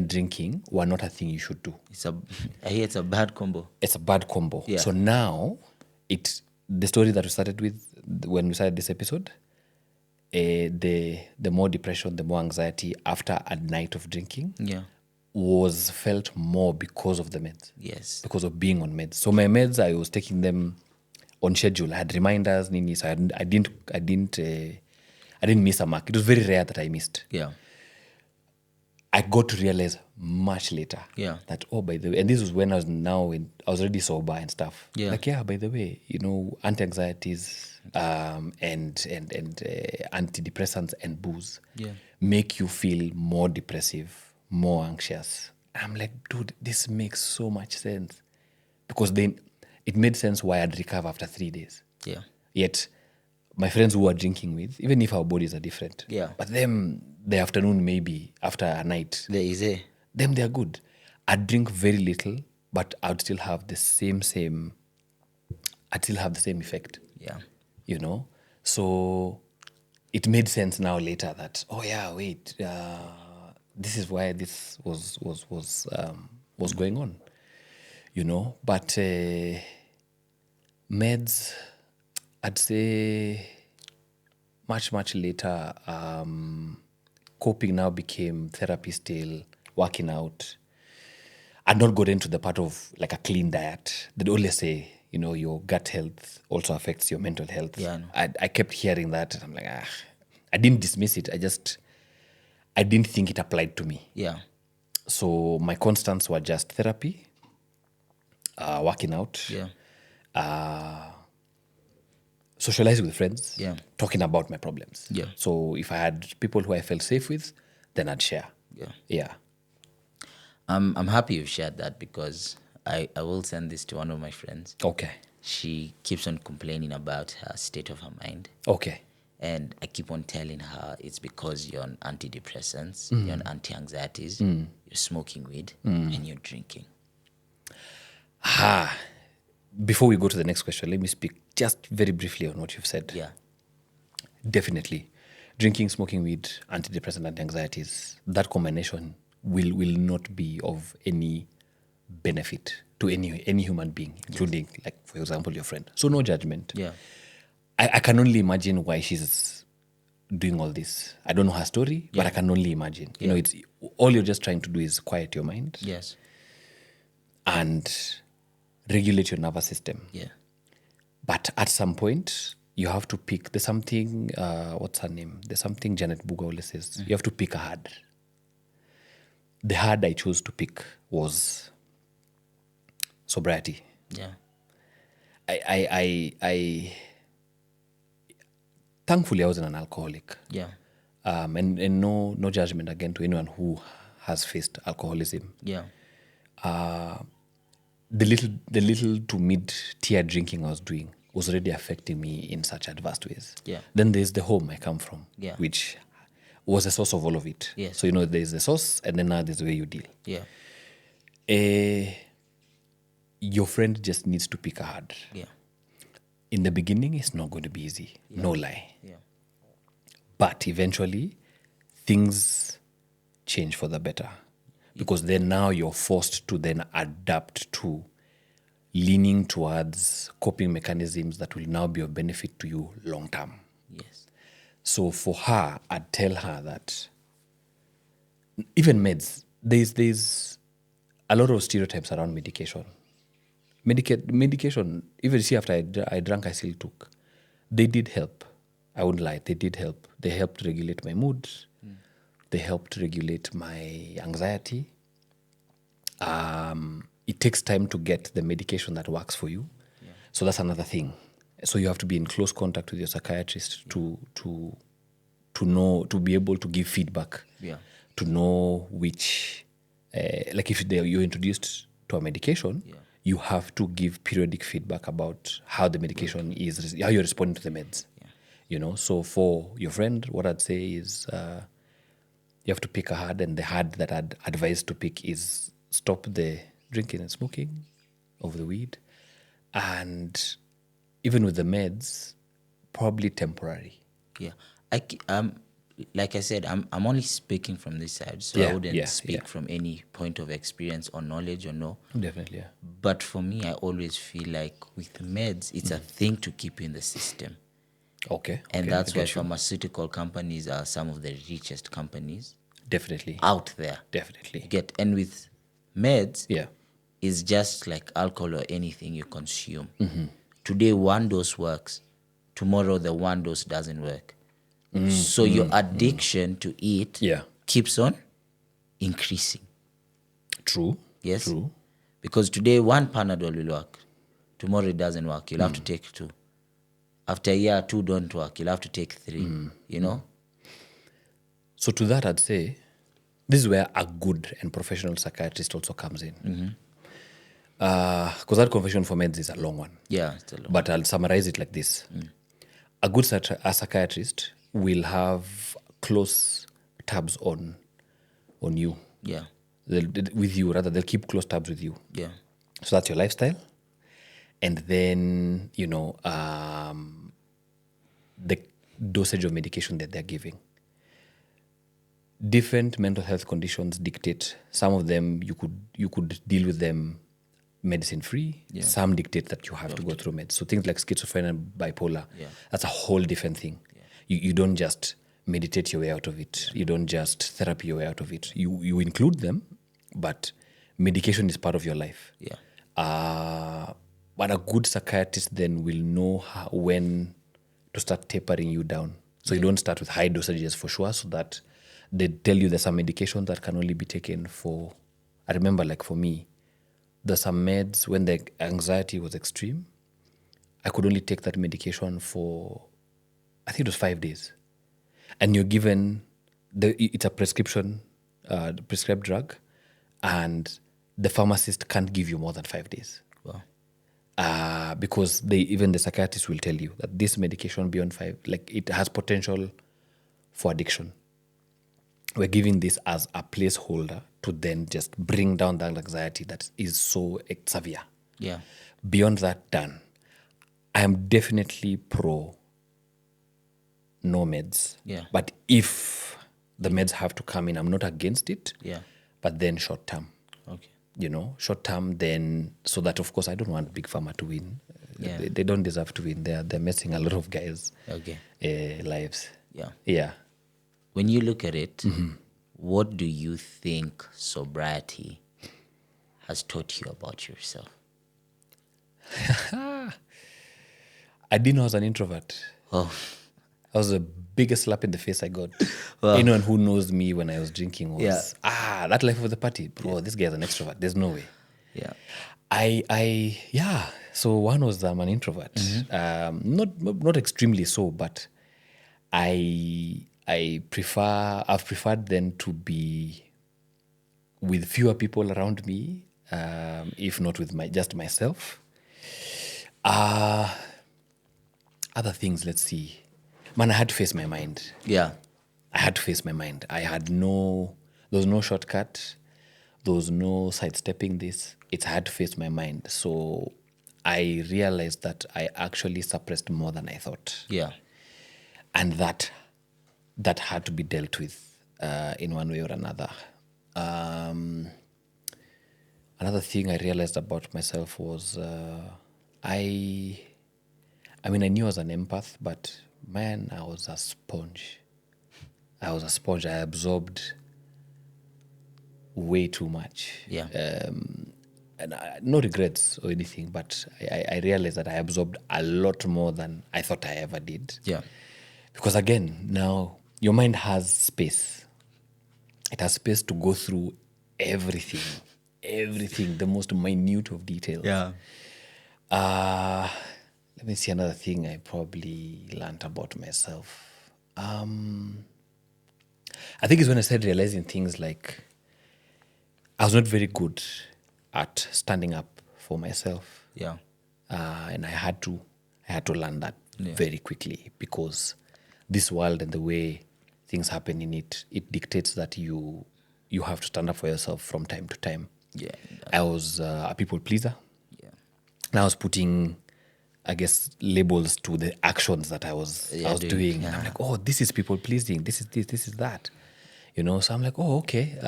drinking were not a thing you should do. I hear it's a bad combo. It's a bad combo. Yeah. So now, the story that we started with when we started this episode, the more depression, the more anxiety after a night of drinking Yeah. was felt more because of the meds. Yes. Because of being on meds. So my meds, I was taking them on schedule. I had reminders, nini. So I didn't miss a mark. It was very rare that I missed. Yeah. I got to realize much later that, by the way, and this was when I was I was already sober and stuff. Yeah. Like, by the way, anti-anxieties and antidepressants and booze make you feel more depressive, more anxious. I'm like, dude, this makes so much sense. Because then it made sense why I'd recover after 3 days. Yeah. Yet my friends who are drinking with, even if our bodies are different, but them, the afternoon maybe after a night, There is a. them they are good. I drink very little, but I'd still have the same effect. Yeah. So it made sense now later that this is why this was going on. But meds, I'd say much later, coping now became therapy still, working out. I'd not got into the part of like a clean diet. They'd always say, your gut health also affects your mental health. Yeah, I know. I kept hearing that, and I'm like, I didn't dismiss it. I didn't think it applied to me. Yeah. So my constants were just therapy, working out, socializing with friends, talking about my problems. Yeah. So if I had people who I felt safe with, then I'd share. Yeah. Yeah. I'm happy you've shared that because I will send this to one of my friends. Okay. She keeps on complaining about her state of her mind. Okay. And I keep on telling her it's because you're on antidepressants, you're on anti-anxieties, you're smoking weed, and you're drinking. Before we go to the next question, let me speak just very briefly on what you've said. Yeah. Definitely. Drinking, smoking weed, antidepressant, anti-anxieties, that combination will not be of any benefit to any human being, including, like, for example, your friend. So no judgment. Yeah. I can only imagine why she's doing all this. I don't know her story, but I can only imagine. It's all you're just trying to do is quiet your mind. Yes. And regulate your nervous system. Yeah. But at some point, you have to pick. There's something, what's her name? There's something Janet Buga always says. You have to pick a hard. The hard I chose to pick was sobriety. Yeah. I thankfully I wasn't an alcoholic. Yeah. And no judgment again to anyone who has faced alcoholism. Yeah. The little to mid-tier drinking I was doing was already affecting me in such adverse ways. Yeah. Then there's the home I come from, Yeah. which was the source of all of it. Yes. So, there's the source, and then now there's the way you deal. Yeah. Your friend just needs to pick a hard. Yeah. In the beginning, it's not going to be easy. No lie. Yeah. But eventually, things change for the better. Because then now you're forced to then adapt to leaning towards coping mechanisms that will now be of benefit to you long term. Yes. So for her, I'd tell her that even meds, there's a lot of stereotypes around medication. Medication, even see after I drank, I still took. They did help. I wouldn't lie, they did help. They helped regulate my mood. They helped regulate my anxiety. It takes time to get the medication that works for you. Yeah. So that's another thing. So you have to be in close contact with your psychiatrist to know, to be able to give feedback. Yeah. To know which, like if you're introduced to a medication, you have to give periodic feedback about how the medication is, how you're responding to the meds. Yeah. So for your friend, what I'd say is you have to pick a hard, and the hard that I'd advise to pick is stop the drinking and smoking of the weed. And even with the meds, probably temporary. Yeah. Like I said, I'm only speaking from this side, so I wouldn't speak from any point of experience or knowledge or no. Definitely, yeah. But for me, I always feel like with meds, it's a thing to keep you in the system. Okay. And that's why pharmaceutical companies are some of the richest companies. Definitely. Out there. Definitely. And with meds, yeah, it's just like alcohol or anything you consume. Today, one dose works. Tomorrow, the one dose doesn't work. So your addiction to it keeps on increasing. True. Yes. True. Because today, one Panadol will work. Tomorrow, it doesn't work. You'll have to take 2. After a year, 2 don't work. You'll have to take 3, So to that, I'd say, this is where a good and professional psychiatrist also comes in. Because that conversation for meds is a long one. Yeah, it's a long one. But I'll summarize it like this. A good psychiatrist will have close tabs on you. Yeah. With you, rather, they'll keep close tabs with you. Yeah. So that's your lifestyle. And then, the dosage of medication that they're giving. Different mental health conditions dictate. Some of them you could deal with them medicine free. Yeah. Some dictate that you have to go through meds. So things like schizophrenia and bipolar, that's a whole different thing. Yeah. You don't just meditate your way out of it. Yeah. You don't just therapy your way out of it. You include them, but medication is part of your life. Yeah. But a good psychiatrist then will know when to start tapering you down. So you don't start with high dosages for sure, so that they tell you there's some medication that can only be taken for, I remember like for me, there's some meds when the anxiety was extreme, I could only take that medication for, I think it was 5 days. And you're given, it's a prescription, prescribed drug, and the pharmacist can't give you more than 5 days. Wow. Because even the psychiatrist will tell you that this medication beyond 5, like it has potential for addiction. We're giving this as a placeholder to then just bring down that anxiety that is so severe. Yeah. Beyond that, done. I am definitely pro no meds. Yeah. But if the meds have to come in, I'm not against it. Yeah. But then short term. Okay. Short term, then, so that of course I don't want Big Pharma to win. Yeah. They don't deserve to win. They're messing a lot of guys' lives. Yeah. Yeah. When you look at it, what do you think sobriety has taught you about yourself? I didn't know I was an introvert. Oh. That was the biggest slap in the face I got. Anyone who knows me when I was drinking was, that life of the party. Bro, this guy's an extrovert. There's no way. Yeah. So one was I'm an introvert. Not extremely so, but I've preferred then to be with fewer people around me, if not with just myself. Other things, let's see. Man, I had to face my mind. Yeah. I had to face my mind. There was no shortcut. There was no sidestepping this. I had to face my mind. So I realized that I actually suppressed more than I thought. Yeah. And that had to be dealt with in one way or another. Another thing I realized about myself was I knew I was an empath, but man, I was a sponge. I absorbed way too much. Yeah. And no regrets or anything, but I realized that I absorbed a lot more than I thought I ever did. Yeah. Because again, now your mind has space. It has space to go through everything, the most minute of details. Yeah. Let me see another thing I probably learned about myself. I think it's when I started realizing things like I was not very good at standing up for myself. Yeah. And I had to learn that very quickly, because this world and the way things happen in it dictates that you have to stand up for yourself from time to time. Yeah. I was a people pleaser. Yeah. And I was putting, I guess, labels to the actions that I was doing. And I'm like, oh, this is people pleasing. This is this. This is that. So I'm like, oh, okay.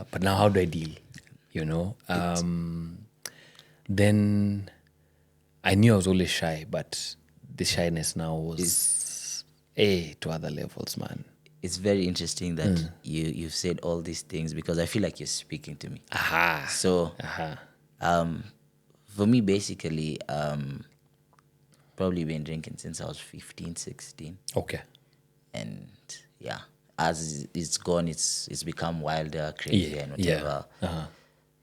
But now how do I deal? Then I knew I was always shy, but the shyness now was to other levels, man. It's very interesting that you've said all these things, because I feel like you're speaking to me. Aha. So, for me, basically, probably been drinking since I was 15, 16. Okay. And yeah, as it's gone, it's become wilder, crazier, and whatever.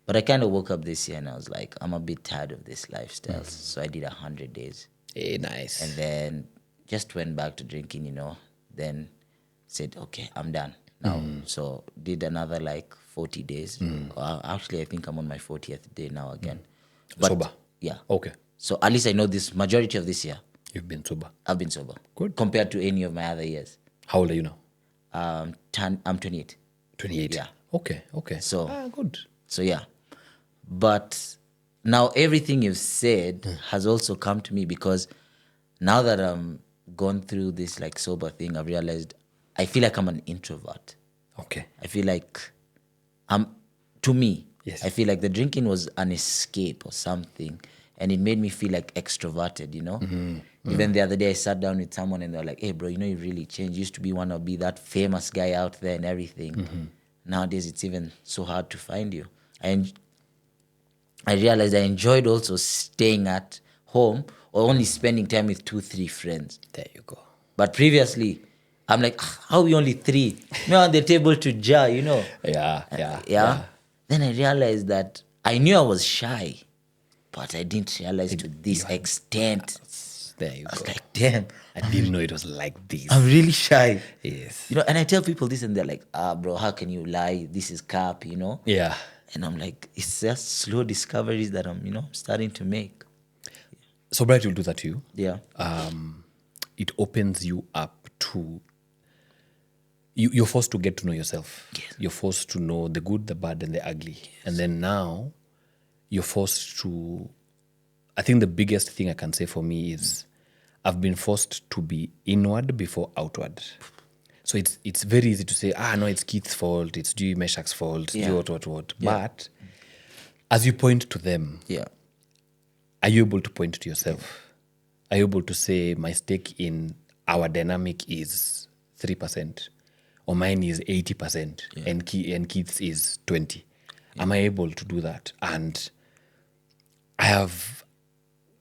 But I kind of woke up this year and I was like, I'm a bit tired of this lifestyle. So I did 100 days. Hey, nice. And then just went back to drinking, then said, okay, I'm done now. So did another like 40 days. Actually, I think I'm on my 40th day now again. But, sober? Yeah. Okay. So at least I know this majority of this year, You've been sober? I've been sober. Good. Compared to any of my other years. How old are you now? I'm 28. 28? Yeah. Okay. So, good. So yeah. But now everything you've said has also come to me, because now that I'm gone through this like sober thing, I've realized I feel like I'm an introvert. Okay. I feel like to me, Yes. I feel like the drinking was an escape or something, and it made me feel like extroverted, Even the other day I sat down with someone and they're like, hey bro, you really changed. You used to want to be that famous guy out there and everything. Nowadays it's even so hard to find you. I realized I enjoyed also staying at home or only spending time with 2-3 friends. There you go. But previously, I'm like, how are we only 3? Me on the table to jar, Yeah. Then I realized that I knew I was shy, but I didn't realize to this extent. There you I was go. like, damn, I didn't know it was like this. I'm really shy. Yes. And I tell people this and they're like, bro, how can you lie? This is cap, Yeah. And I'm like, it's just slow discoveries that I'm, starting to make. Sobriety will do that to you. Yeah. It opens you up to... You're forced to get to know yourself. Yes. You're forced to know the good, the bad, and the ugly. Yes. And then now, you're forced to... I think the biggest thing I can say for me is I've been forced to be inward before outward. So it's very easy to say, no, it's Keith's fault, it's G. Meshach's fault, Yeah. what. Yeah. But as you point to them, are you able to point to yourself? Are you able to say, my stake in our dynamic is 3%, or mine is 80%, and Keith's is 20%? Am I able to do that? And I've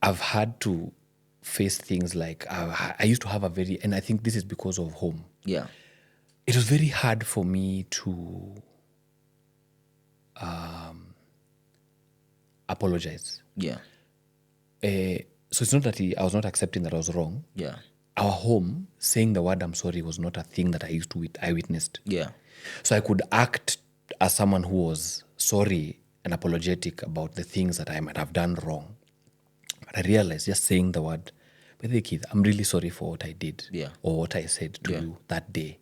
had to face things like, I used to have and I think this is because of home. Yeah. It was very hard for me to apologize. Yeah. So it's not that I was not accepting that I was wrong. Yeah. Our home, saying the word I'm sorry was not a thing that I witnessed. Yeah. So I could act as someone who was sorry and apologetic about the things that I might have done wrong, but I realized just saying the word, "But hey, kid, I'm really sorry for what I did Yeah. or what I said to you that day."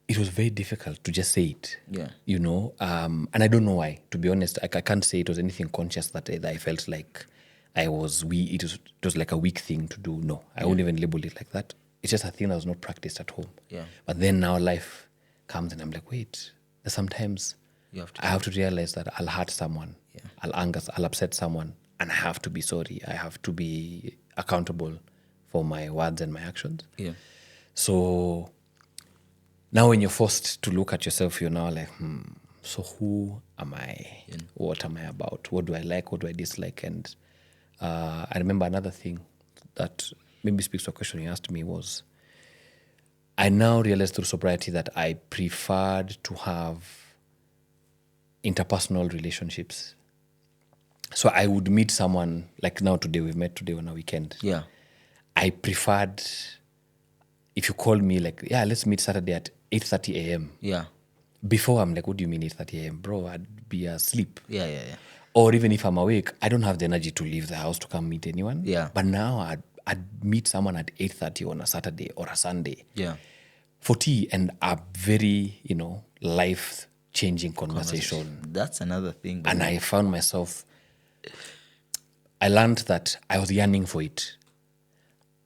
It was very difficult to just say it. Yeah. And I don't know why. To be honest, I can't say it was anything conscious that I felt like I was it was like a weak thing to do. No, I wouldn't even label it like that. It's just a thing that was not practiced at home. Yeah. But then now life comes and I'm like, wait, sometimes You have to I have to realize that I'll hurt someone, I'll upset someone, and I have to be sorry. I have to be accountable for my words and my actions. Yeah. So now when you're forced to look at yourself, you're now like, so who am I? What am I about? What do I like? What do I dislike? And I remember another thing that maybe speaks to a question you asked me was, I now realize through sobriety that I preferred to have interpersonal relationships. So I would meet someone, like now today, we've met today on a weekend. Yeah. I preferred, if you call me like, yeah, let's meet Saturday at 8:30 a.m. Yeah. Before I'm like, what do you mean 8:30 a.m.? Bro, I'd be asleep. Yeah. Or even if I'm awake, I don't have the energy to leave the house to come meet anyone. Yeah. But now I'd meet someone at 8:30 on a Saturday or a Sunday Yeah. for tea and a very, life-changing conversation. That's another thing. And I found myself, I learned that I was yearning for it.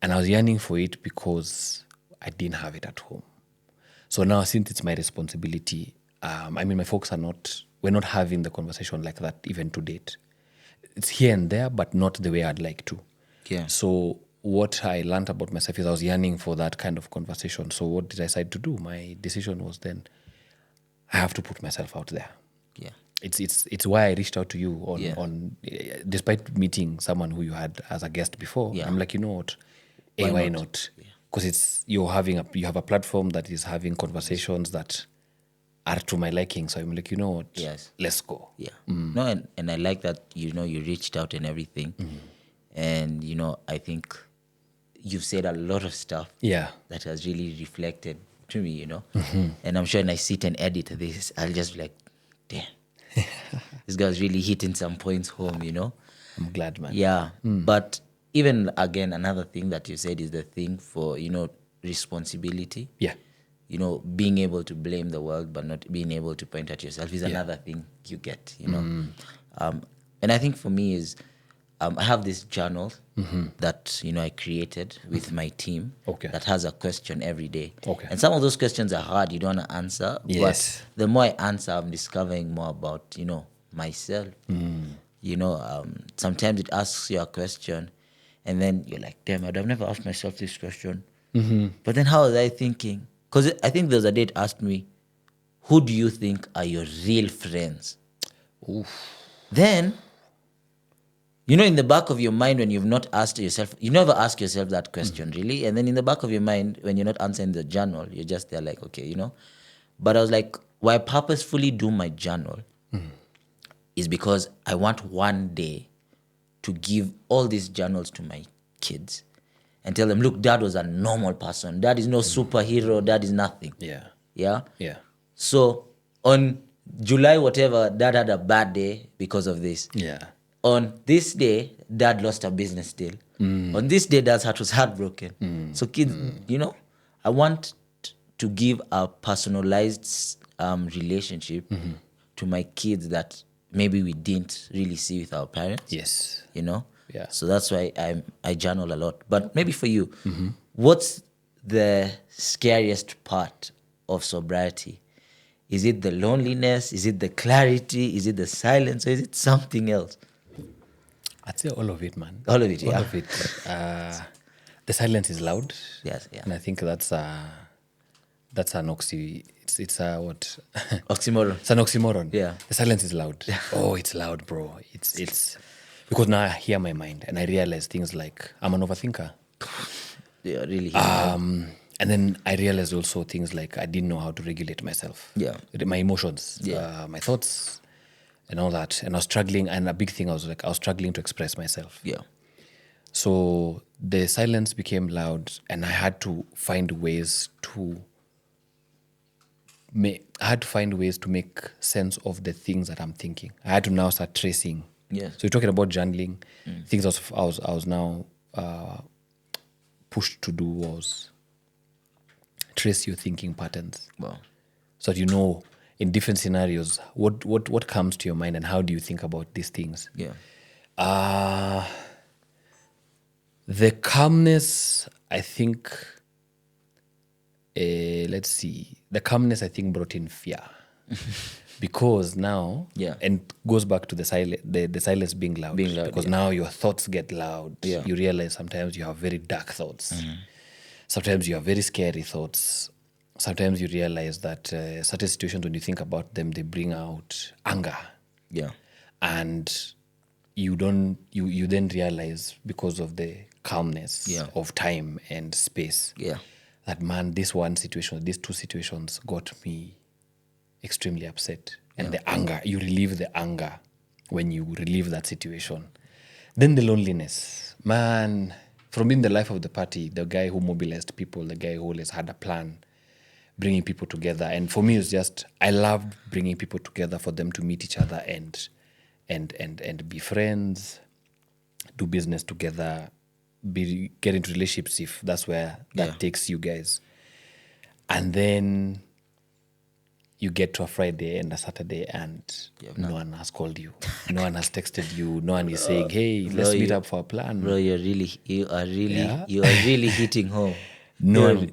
And I was yearning for it because I didn't have it at home. So now, since it's my responsibility, my folks we're not having the conversation like that even to date. It's here and there, but not the way I'd like to. Yeah. So what I learned about myself is I was yearning for that kind of conversation. So what did I decide to do? My decision was then, I have to put myself out there. Yeah. It's why I reached out to you on despite meeting someone who you had as a guest before. Yeah. I'm like, you know what? Why not? Because you have a platform that is having conversations that are to my liking. So I'm like, you know what? Yes. Let's go. Yeah. No, and I like that, you reached out and everything. And, I think you've said a lot of stuff Yeah. that has really reflected to me, And I'm sure when I sit and edit this, I'll just be like, damn, this guy's really hitting some points home, I'm glad, man. Yeah. But even again, another thing that you said is the thing for, responsibility. Yeah. Being able to blame the world but not being able to point at yourself is another thing you get, And I think for me is I have this journal that, I created with my team that has a question every day. Okay. And some of those questions are hard. You don't want to answer. Yes. But the more I answer, I'm discovering more about, myself. Sometimes it asks you a question and then you're like, damn, I've never asked myself this question. But then how was I thinking? Because I think there was a day it asked me, who do you think are your real friends? Oof. Then, in the back of your mind when you've not asked yourself, you never ask yourself that question really. And then in the back of your mind, when you're not answering the journal, you're just there like, okay, But I was like, why I purposefully do my journal is because I want one day to give all these journals to my kids and tell them, look, dad was a normal person. Dad is no superhero. Dad is nothing. Yeah. Yeah? Yeah. So on July whatever, dad had a bad day because of this. Yeah. On this day, dad lost a business deal. On this day, dad's heart was heartbroken. So kids, I want to give a personalized relationship to my kids that maybe we didn't really see with our parents. Yes. Yeah. So that's why I journal a lot. But maybe for you, what's the scariest part of sobriety? Is it the loneliness? Is it the clarity? Is it the silence? Or is it something else? I'd say all of it, man. All of it, yeah. All of it. The silence is loud. Yes, yeah. And I think that's an it's a what? Oxymoron. It's an oxymoron. Yeah. The silence is loud. Oh, it's loud, bro. It's because now I hear my mind and I realize things like I'm an overthinker. Yeah, really. And then I realized also things like I didn't know how to regulate myself. Yeah. My emotions, my thoughts, and all that. And I was struggling. And a big thing I was struggling to express myself. Yeah. So the silence became loud, and I had to find ways to I had to find ways to make sense of the things that I'm thinking. I had to now start tracing. Yes. So you're talking about journaling. Things I was now pushed to do was trace your thinking patterns. Wow. So that you know in different scenarios what comes to your mind and how do you think about these things. Yeah. The calmness, I think, let's see. The calmness, I think, brought in fear. Because now, Yeah. and goes back to the silence being loud. Being loud, because yeah. now your thoughts get loud. Yeah. You realize sometimes you have very dark thoughts. Sometimes you have very scary thoughts. Sometimes you realize that certain situations, when you think about them, they bring out anger. Yeah. And you then realize, because of the calmness Yeah. of time and space, Yeah. that man, this one situation, these two situations got me extremely upset. And the anger, you relieve the anger when you relieve that situation. Then the loneliness, man, from being the life of the party, the guy who mobilized people, the guy who always had a plan, bringing people together. And for me, it's just, I loved bringing people together for them to meet each other and be friends, do business together, get into relationships if that's where that takes you guys. And then you get to a Friday and a Saturday and no one has called you. No one has texted you. No one is saying, hey, let's meet up for a plan. Bro, you are really hitting home. No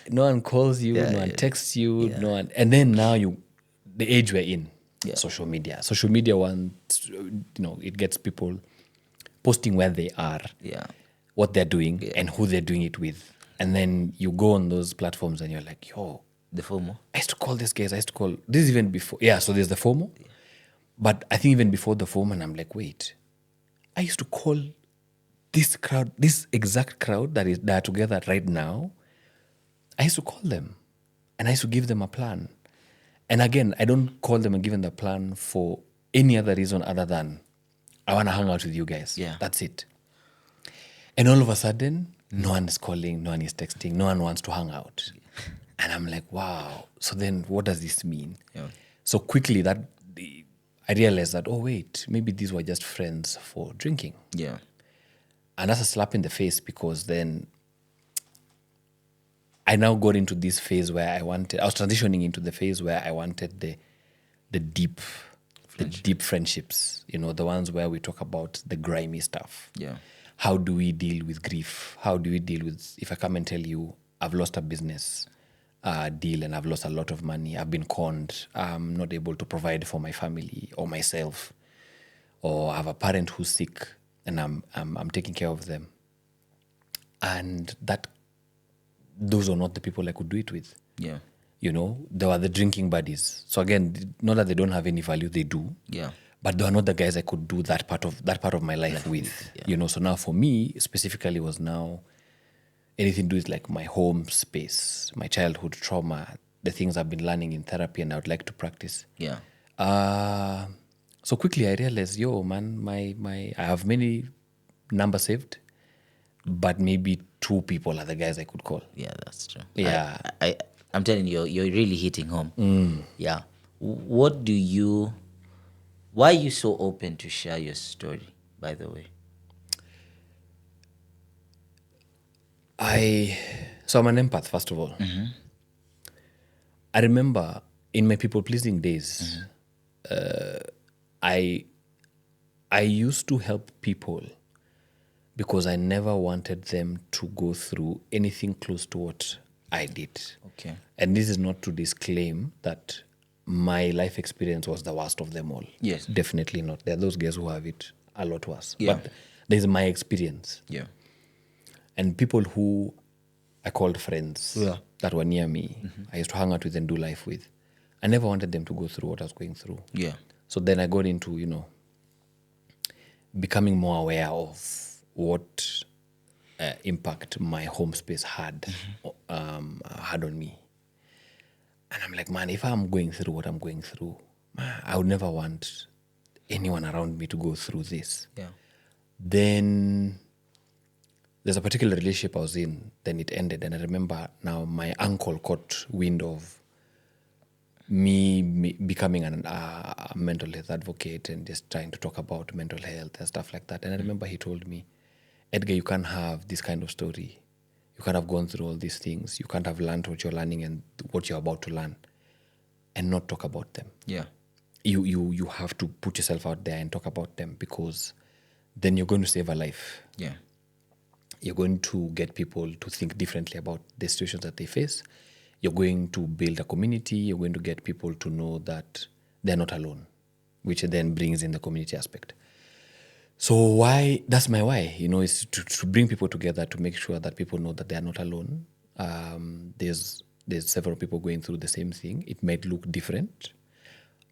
one calls you, no one texts you, no one. And then now the age we're in, social media. Social media wants, it gets people posting where they are, what they're doing, and who they're doing it with. And then you go on those platforms and you're like, yo, The FOMO. I used to call these guys, this is even before, so there's the FOMO. But I think even before the FOMO, and I'm like, wait, I used to call this crowd, this exact crowd that are together right now, I used to call them and I used to give them a plan. And again, I don't call them and give them the plan for any other reason other than I want to hang out with you guys. Yeah. That's it. And all of a sudden, no one is calling, no one is texting, no one wants to hang out. And I'm like, wow. So then what does this mean? Yeah. So quickly I realized that, oh, wait, maybe these were just friends for drinking. Yeah. And that's a slap in the face, because then I now got into this phase where I was transitioning into the phase where I wanted the deep friendships, the ones where we talk about the grimy stuff. Yeah. How do we deal with grief? How do we deal with, if I come and tell you, I've lost a business deal and I've lost a lot of money, I've been conned, I'm not able to provide for my family or myself, or I have a parent who's sick and I'm taking care of them. And those are not the people I could do it with. Yeah. They were the drinking buddies. So again, not that they don't have any value, they do. Yeah. But they are not the guys I could do that part of my life with. Yeah. So now for me specifically was now anything to do with like my home space, my childhood trauma, the things I've been learning in therapy and I would like to practice. Yeah. So quickly I realized, yo, man, I have many numbers saved, but maybe 2 people are the guys I could call. Yeah, that's true. Yeah. I'm telling you, you're really hitting home. Yeah. Why are you so open to share your story, by the way? So I'm an empath, first of all. I remember in my people-pleasing days, I used to help people because I never wanted them to go through anything close to what I did. Okay. And this is not to disclaim that my life experience was the worst of them all. Yes. Definitely not. There are those guys who have it a lot worse. Yeah. But there's my experience. Yeah. And people who I called friends that were near me, I used to hang out with and do life with. I never wanted them to go through what I was going through. Yeah. So then I got into, becoming more aware of what impact my home space had on me. And I'm like, man, if I'm going through what I'm going through, I would never want anyone around me to go through this. Yeah. Then there's a particular relationship I was in, then it ended. And I remember now my uncle caught wind of me becoming a mental health advocate and just trying to talk about mental health and stuff like that. And I remember he told me, Edgar, you can't have this kind of story. You can't have gone through all these things. You can't have learned what you're learning and what you're about to learn and not talk about them. Yeah. You have to put yourself out there and talk about them, because then you're going to save a life. Yeah. You're going to get people to think differently about the situations that they face. You're going to build a community. You're going to get people to know that they're not alone, which then brings in the community aspect. So why? That's my why. Is to bring people together, to make sure that people know that they are not alone. There's several people going through the same thing. It might look different,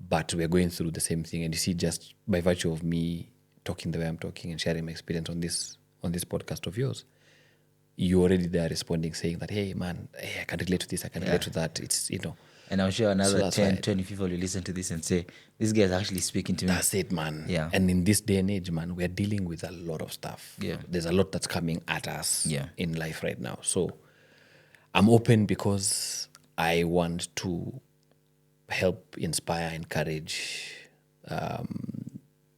but we're going through the same thing. And you see, just by virtue of me talking the way I'm talking and sharing my experience on this podcast of yours, you already there responding, saying that, hey man, hey, I can relate to this, I can relate to that. It's And I'm sure another that's 10, why- 20 people will listen to this and say, this guy's actually speaking to me. that's it, man. Yeah. And in this day and age, man, we're dealing with a lot of stuff. Yeah. There's a lot that's coming at us Yeah. in life right now. So I'm open because I want to help, inspire, encourage,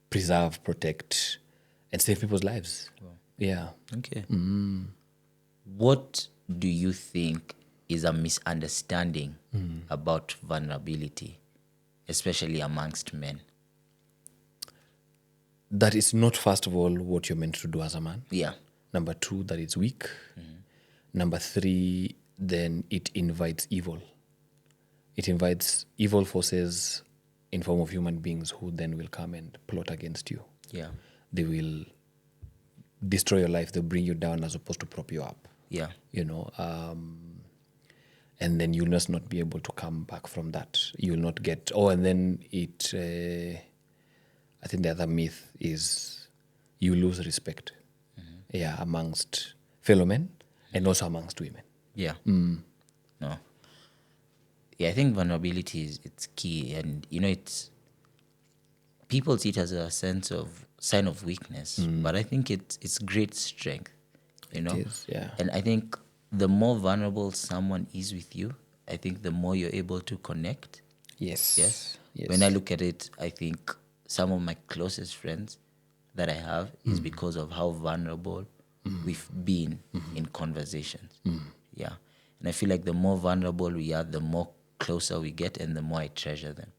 preserve, protect, and save people's lives. Yeah. Okay. What do you think is a misunderstanding about vulnerability, especially amongst men? That is not, first of all, what you're meant to do as a man. Yeah. Number two, that it's weak. Number three, then it invites evil. It invites evil forces in form of human beings who then will come and plot against you. Yeah. They will destroy your life. They'll bring you down as opposed to prop you up. Yeah. And then you'll just not be able to come back from that. You'll not get. And then it. I think the other myth is you lose respect. Yeah, amongst fellow men and also amongst women. Yeah. No. Yeah, I think vulnerability it's key, and it's people see it as a sign of weakness, but I think it's great strength. It is, yeah. And I think the more vulnerable someone is with you, I think the more you're able to connect. Yes. Yes. Yes. When I look at it, I think some of my closest friends that I have is because of how vulnerable we've been in conversations. Yeah. And I feel like the more vulnerable we are, the more closer we get and the more I treasure them.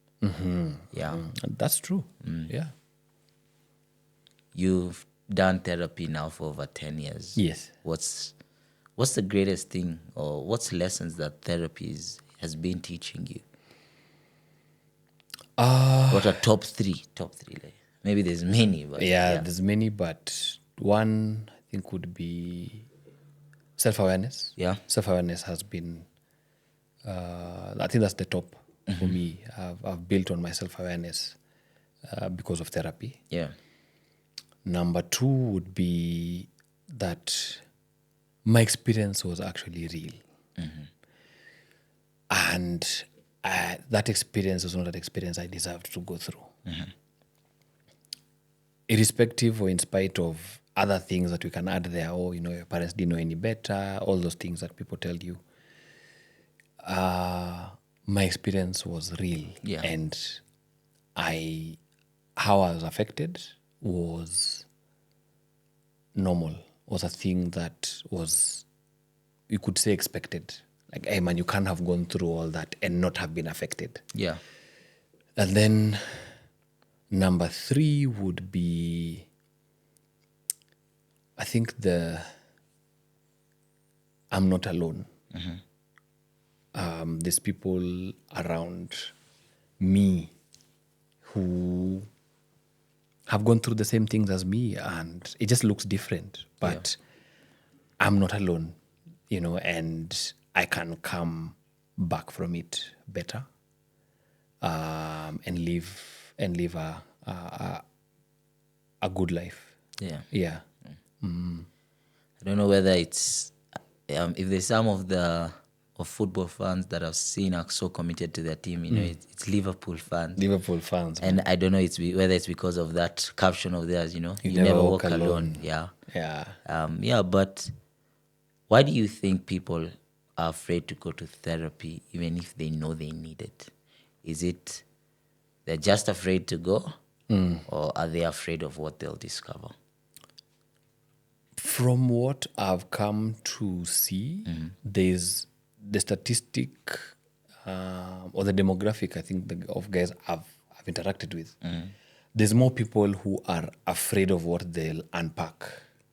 Yeah. And that's true. Yeah. You've done therapy now for over 10 years. Yes. What's the greatest thing, or what's lessons that therapy has been teaching you? What are top three? Like, maybe there's many, but Yeah, there's many, but one I think would be self-awareness. Yeah. Self-awareness has been, I think that's the top for me. I've built on my self-awareness because of therapy. Yeah. Number two would be that my experience was actually real. And that experience was not an experience I deserved to go through. Irrespective or in spite of other things that we can add there, your parents didn't know any better, all those things that people tell you. My experience was real. Yeah. And how I was affected was normal, was a thing that was, you could say, expected. Like, hey man, you can't have gone through all that and not have been affected. Yeah. And then number three would be, I think I'm not alone. There's people around me who have gone through the same things as me, and it just looks different. But I'm not alone, and I can come back from it better, and live a good life. Yeah. Yeah. I don't know whether it's if there's some of football fans that I've seen are so committed to their team. It's Liverpool fans. Liverpool fans. And I don't know whether it's because of that caption of theirs. You never walk alone. Yeah. Yeah. But why do you think people are afraid to go to therapy even if they know they need it? Is it they're just afraid to go, or are they afraid of what they'll discover? From what I've come to see, there's the statistic or the demographic, I think, of guys I've interacted with. There's more people who are afraid of what they'll unpack,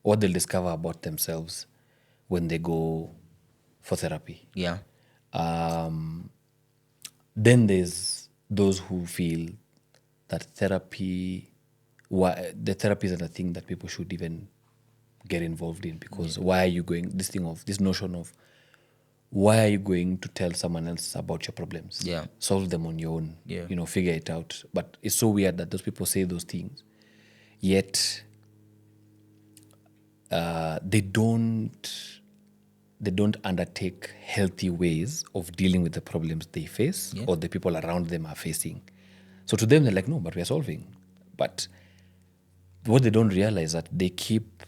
what they'll discover about themselves when they go for therapy. Yeah. Then there's those who feel that the therapy isn't a thing that people should even get involved in, because why are you going, this notion of why are you going to tell someone else about your problems? Yeah. Solve them on your own. Yeah. Figure it out. But it's so weird that those people say those things, yet they don't undertake healthy ways of dealing with the problems they face or the people around them are facing. So to them, they're like, no, but we're solving. But what they don't realize that they keep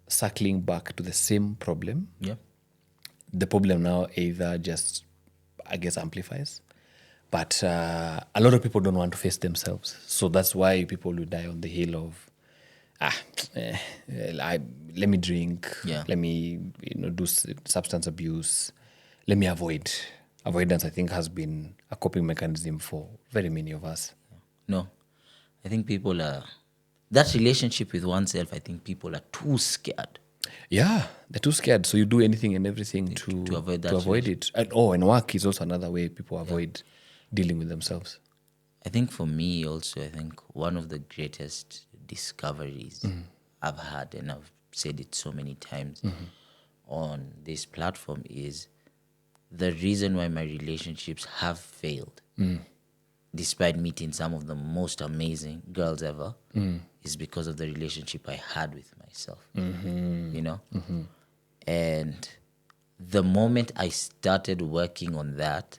circling back to the same problem. Yeah. The problem now either just, I guess, amplifies. But a lot of people don't want to face themselves. So that's why people will die on the hill of, let me drink, let me do substance abuse, let me avoid. Avoidance, I think, has been a coping mechanism for very many of us. No, I think people are, that relationship with oneself, I think people are too scared. Yeah, they're too scared. So you do anything and everything to avoid that avoid it. And work is also another way people avoid dealing with themselves. I think for me also, I think one of the greatest discoveries I've had, and I've said it so many times on this platform, is the reason why my relationships have failed, despite meeting some of the most amazing girls ever, is because of the relationship I had with myself. And the moment I started working on that,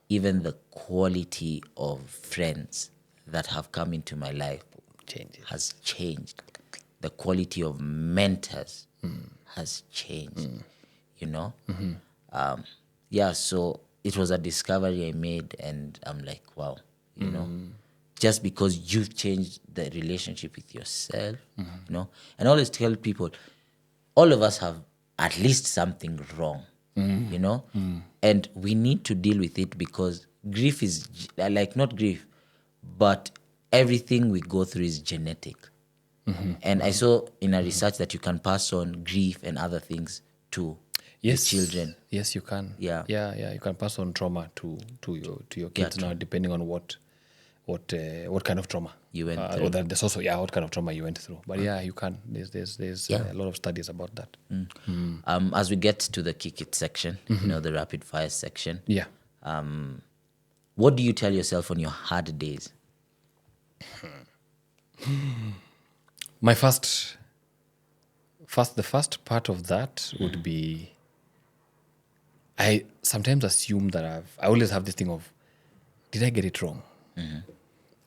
even the quality of friends that have come into my life has changed. The quality of mentors has changed, so it was a discovery I made, and I'm like, wow, just because you've changed the relationship with yourself, and I always tell people, all of us have at least something wrong, and we need to deal with it, because grief is not grief, but everything we go through is genetic. And I saw in a research that you can pass on grief and other things to your children. Yes, you can. Yeah. You can pass on trauma to your kids now, depending on what kind of trauma You went through. Or that there's also what kind of trauma you went through. But you can. There's a lot of studies about that. As we get to the kick it section, the rapid fire section. Yeah. What do you tell yourself on your hard days? My the first part of that would be, I sometimes assume that I always have this thing of, did I get it wrong?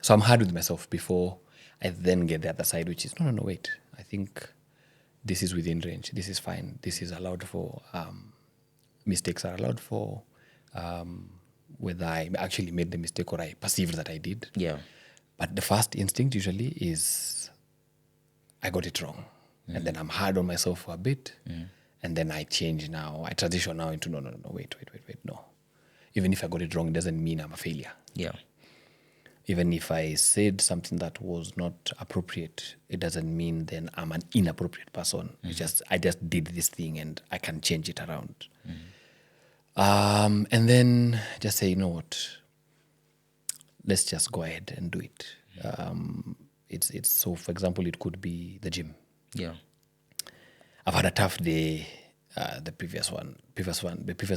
So I'm hard with myself before I then get the other side, which is, no, wait. I think this is within range. This is fine. This is allowed for. Mistakes are allowed for. Whether I actually made the mistake or I perceived that I did. Yeah. But the first instinct usually is, I got it wrong. And then I'm hard on myself for a bit. And then I change now. I transition now into, no, wait, no. Even if I got it wrong, it doesn't mean I'm a failure. Yeah. Even if I said something that was not appropriate, it doesn't mean then I'm an inappropriate person. It's just, I just did this thing and I can change it around. And then just say, you know what, let's just go ahead and do it. It's so, for example, it could be the gym. Yeah. I've had a tough day. The previous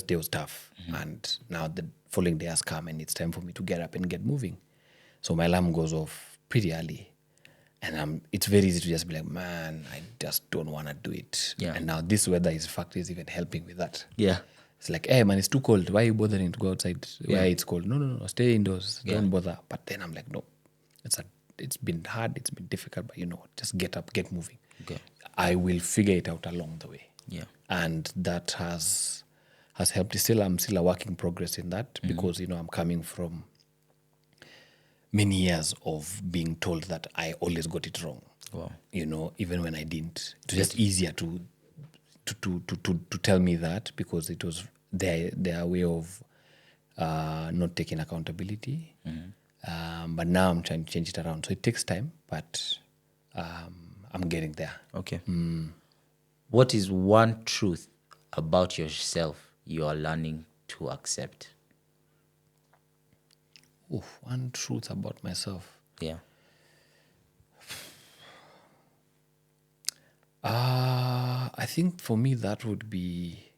day was tough, and now the following day has come, and it's time for me to get up and get moving. So my alarm goes off pretty early, and it's very easy to just be like, man, I just don't want to do it. Yeah. And now this weather is even helping with that. Yeah. It's like, hey man, it's too cold. Why are you bothering to go outside where it's cold? No, stay indoors. Don't bother. But then I'm like, no, it's been hard. It's been difficult. But you know what? Just get up, get moving. Okay. I will figure it out along the way. Yeah. And that has helped. I'm still a work in progress in that, because I'm coming from many years of being told that I always got it wrong. Wow. Even when I didn't. It was just easier to tell me that, because it was their way of not taking accountability. But now I'm trying to change it around. So it takes time, but I'm getting there. Okay. What is one truth about yourself you are learning to accept? One truth about myself. Yeah. I think for me that would be,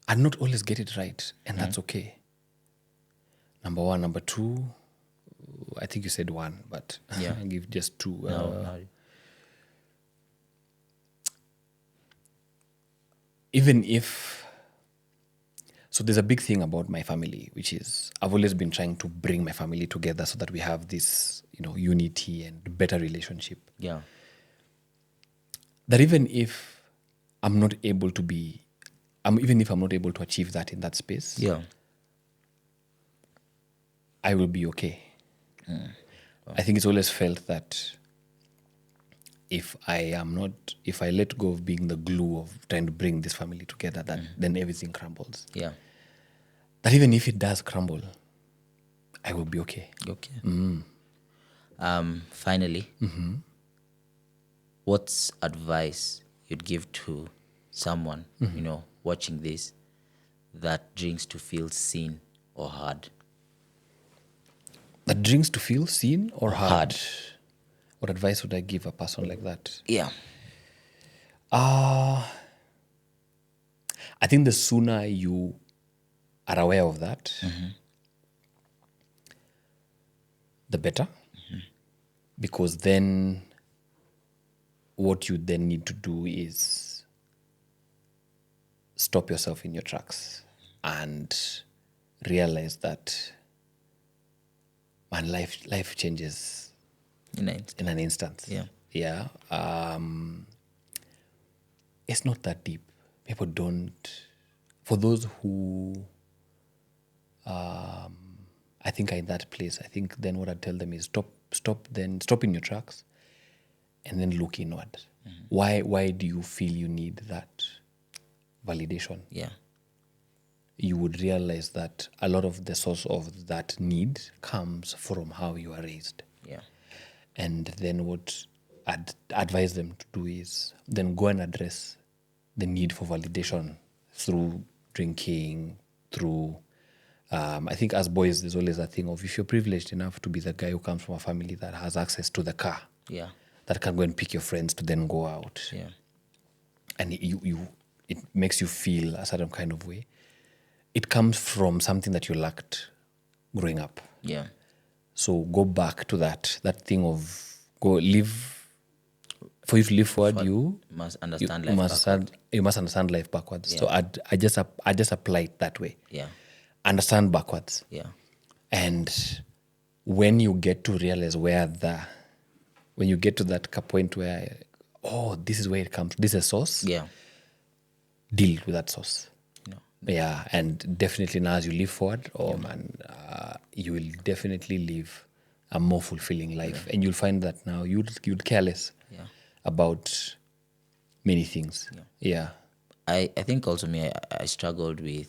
I'd not always get it right, and that's okay. Number one. Number two, I think you said one, but Yeah. I'll give just two. No. Even if, so there's a big thing about my family, which is I've always been trying to bring my family together so that we have this, unity and better relationship. Yeah. That even if I'm not able to achieve that in that space, Yeah. I will be okay. I think it's always felt that if I let go of being the glue of trying to bring this family together, that then everything crumbles. Yeah. That even if it does crumble, I will be okay. Okay. Finally, what's advice you'd give to someone, watching this, that drinks to feel seen or heard? That drinks to feel seen or heard. What advice would I give a person like that? Yeah. I think the sooner you are aware of that, the better. Because then what you then need to do is stop yourself in your tracks and realize that, man, life changes In an instant. Yeah. It's not that deep. People don't. For those who, I think, are in that place, I think then what I'd tell them is stop in your tracks, and then look inward. Why do you feel you need that validation? Yeah. You would realize that a lot of the source of that need comes from how you are raised. Yeah. And then what I'd advise them to do is then go and address the need for validation through drinking, through, I think as boys, there's always that thing of, if you're privileged enough to be the guy who comes from a family that has access to the car, Yeah. that can go and pick your friends to then go out. Yeah. And it makes you feel a certain kind of way. It comes from something that you lacked growing up. Yeah. So go back to that thing of go live. For you to live forward, you must understand you life must you must understand life backwards. Yeah. So I just apply it that way. Yeah. Understand backwards. Yeah. And when you get to realize when you get to that point where, this is where it comes, this is a source, Yeah. deal with that source. No. Yeah, and definitely now as you live forward, you will definitely live a more fulfilling life, and you'll find that now you'd care less about many things. Yeah. I think also I struggled with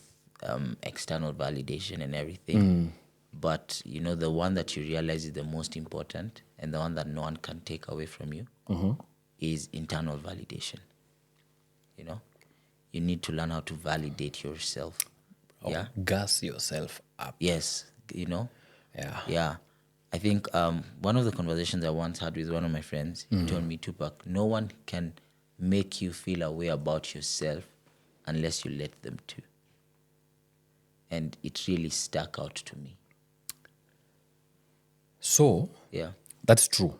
external validation and everything. But, the one that you realize is the most important and the one that no one can take away from you is internal validation. You need to learn how to validate yourself. Yeah. Gas yourself up. Yes. Yeah. Yeah. I think one of the conversations I once had with one of my friends, he told me, Tupac, no one can make you feel a way about yourself unless you let them to. And it really stuck out to me. So, Yeah. that's true.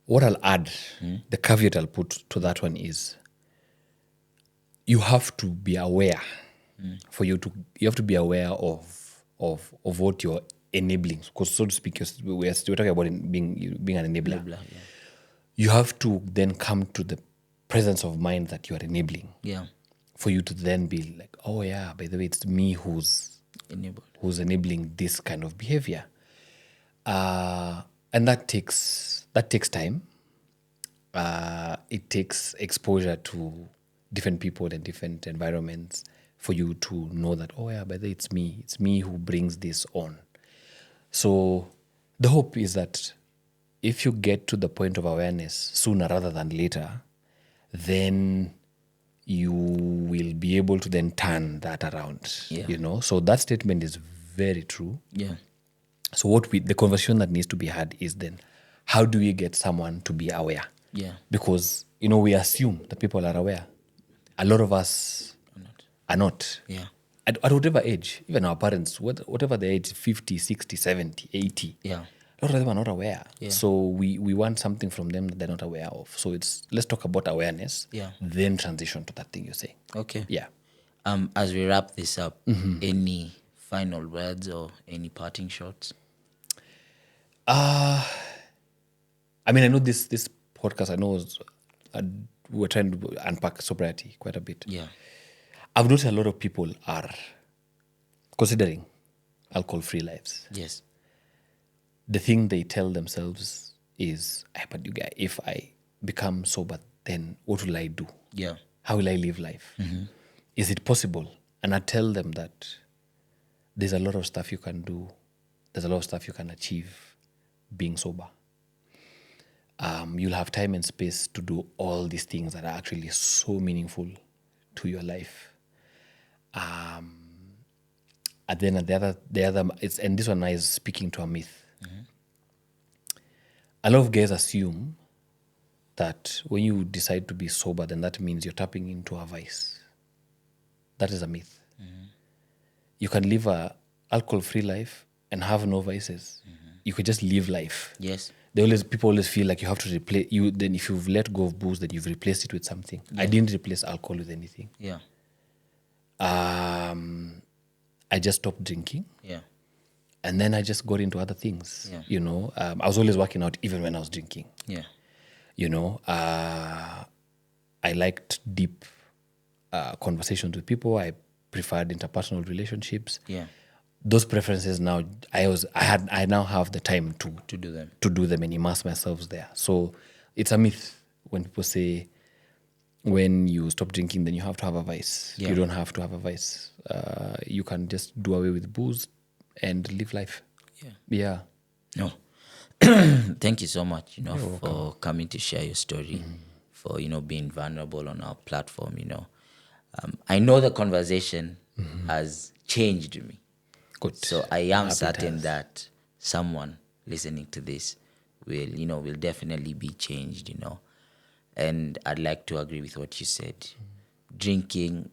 What I'll add, the caveat I'll put to that one is, you have to be aware. You have to be aware of what you're enabling. Because, so to speak, we're talking about being an enabler. Yeah. You have to then come to the presence of mind that you are enabling. Yeah. For you to then be like, oh yeah, by the way, it's me who's who's enabling this kind of behavior. And that takes time. It takes exposure to different people and different environments for you to know that, oh yeah, but it's me who brings this on. So the hope is that if you get to the point of awareness sooner rather than later, then you will be able to then turn that around. Yeah. So that statement is very true. Yeah. So the conversation that needs to be had is then, how do we get someone to be aware? Yeah. Because we assume that people are aware. A lot of us are not. Yeah. At whatever age, even our parents, whatever the age, 50, 60, 70, 80, Yeah. a lot of them are not aware. Yeah. So we want something from them that they're not aware of. So let's talk about awareness, Yeah. then transition to that thing you say. Okay. Yeah. As we wrap this up, any final words or any parting shots? I know this podcast, I know we're trying to unpack sobriety quite a bit. Yeah. I've noticed a lot of people are considering alcohol-free lives. Yes. The thing they tell themselves is, but you guys, if I become sober, then what will I do? Yeah. How will I live life? Is it possible? And I tell them that there's a lot of stuff you can do. There's a lot of stuff you can achieve being sober. You'll have time and space to do all these things that are actually so meaningful to your life. And then the other, and this one is speaking to a myth. A lot of guys assume that when you decide to be sober, then that means you're tapping into a vice. That is a myth. You can live a alcohol-free life and have no vices. You could just live life. Yes. People always feel like you have to replace you. Then if you've let go of booze, then you've replaced it with something. I didn't replace alcohol with anything. Yeah. I just stopped drinking. Yeah. And then I just got into other things. Yeah. I was always working out even when I was drinking. Yeah. I liked deep conversations with people. I preferred interpersonal relationships. Yeah. Those preferences now, I now have the time To do them. to do them and immerse myself there. So it's a myth when people say, when you stop drinking, then you have to have a vice. Yeah. You don't have to have a vice. You can just do away with booze and live life. Yeah. No. Thank you so much, for coming to share your story, for, being vulnerable on our platform, I know the conversation has changed me. Good. So I am Happy it certain has. that someone listening to this will definitely be changed, And I'd like to agree with what you said. Drinking,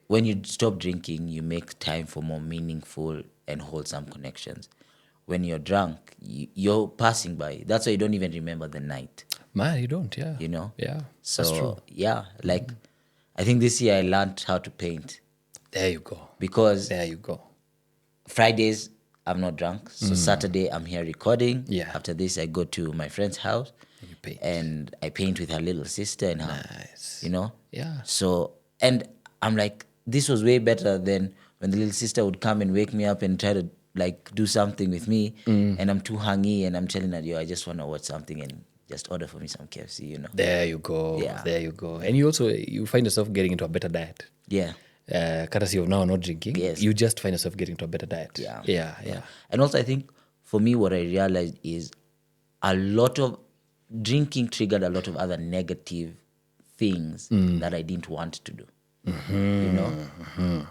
when you stop drinking, you make time for more meaningful and wholesome connections. When you're drunk, you're passing by. That's why you don't even remember the night. Man, you don't, yeah. Yeah, So, that's true. yeah, like, I think this year I learned how to paint. There you go. Because There you go. Fridays, I'm not drunk. So Saturday, I'm here recording. Yeah. After this, I go to my friend's house. You paint. And I paint with her little sister and her, Nice. Yeah. Yeah. So, and I'm like, this was way better than when the little sister would come and wake me up and try to do something with me. And I'm too hungry and I'm telling her, yo, I just want to watch something and just order for me some KFC, There you go. Yeah. There you go. And you find yourself getting into a better diet. Yeah. Courtesy of now not drinking. Yes. You just find yourself getting into a better diet. Yeah. Yeah. And also, I think for me, what I realized is a lot of drinking triggered a lot of other negative things that I didn't want to do.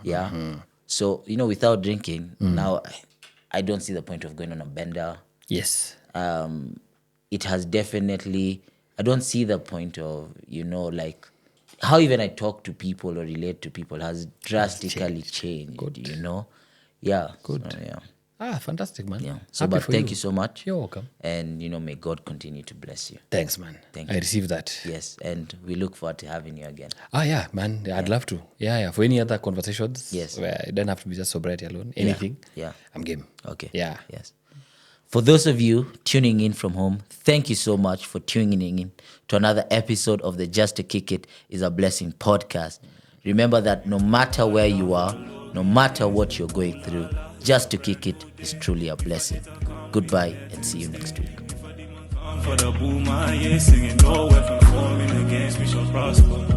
Yeah. So, without drinking, now I don't see the point of going on a bender. Yes. It has definitely, I don't see the point of, how even I talk to people or relate to people has drastically changed. Good. Yeah. Good. So, yeah. Fantastic, man. Yeah. So, Happy but for thank you so much. You're welcome. And, may God continue to bless you. Thanks, man. Thank I you. received that. Yes. And we look forward to having you again. Yeah, man. I'd love to. Yeah. For any other conversations, Yes. where it doesn't have to be just sobriety alone. Anything. Yeah. I'm game. Okay. Yeah. Yes. For those of you tuning in from home, thank you so much for tuning in to another episode of the Just to Kick It is a Blessing podcast. Remember that no matter where you are, no matter what you're going through, Just to kick it is truly a blessing. Goodbye and see you next week. For the boomer, yeah, singing no weapon forming against me shall prosper.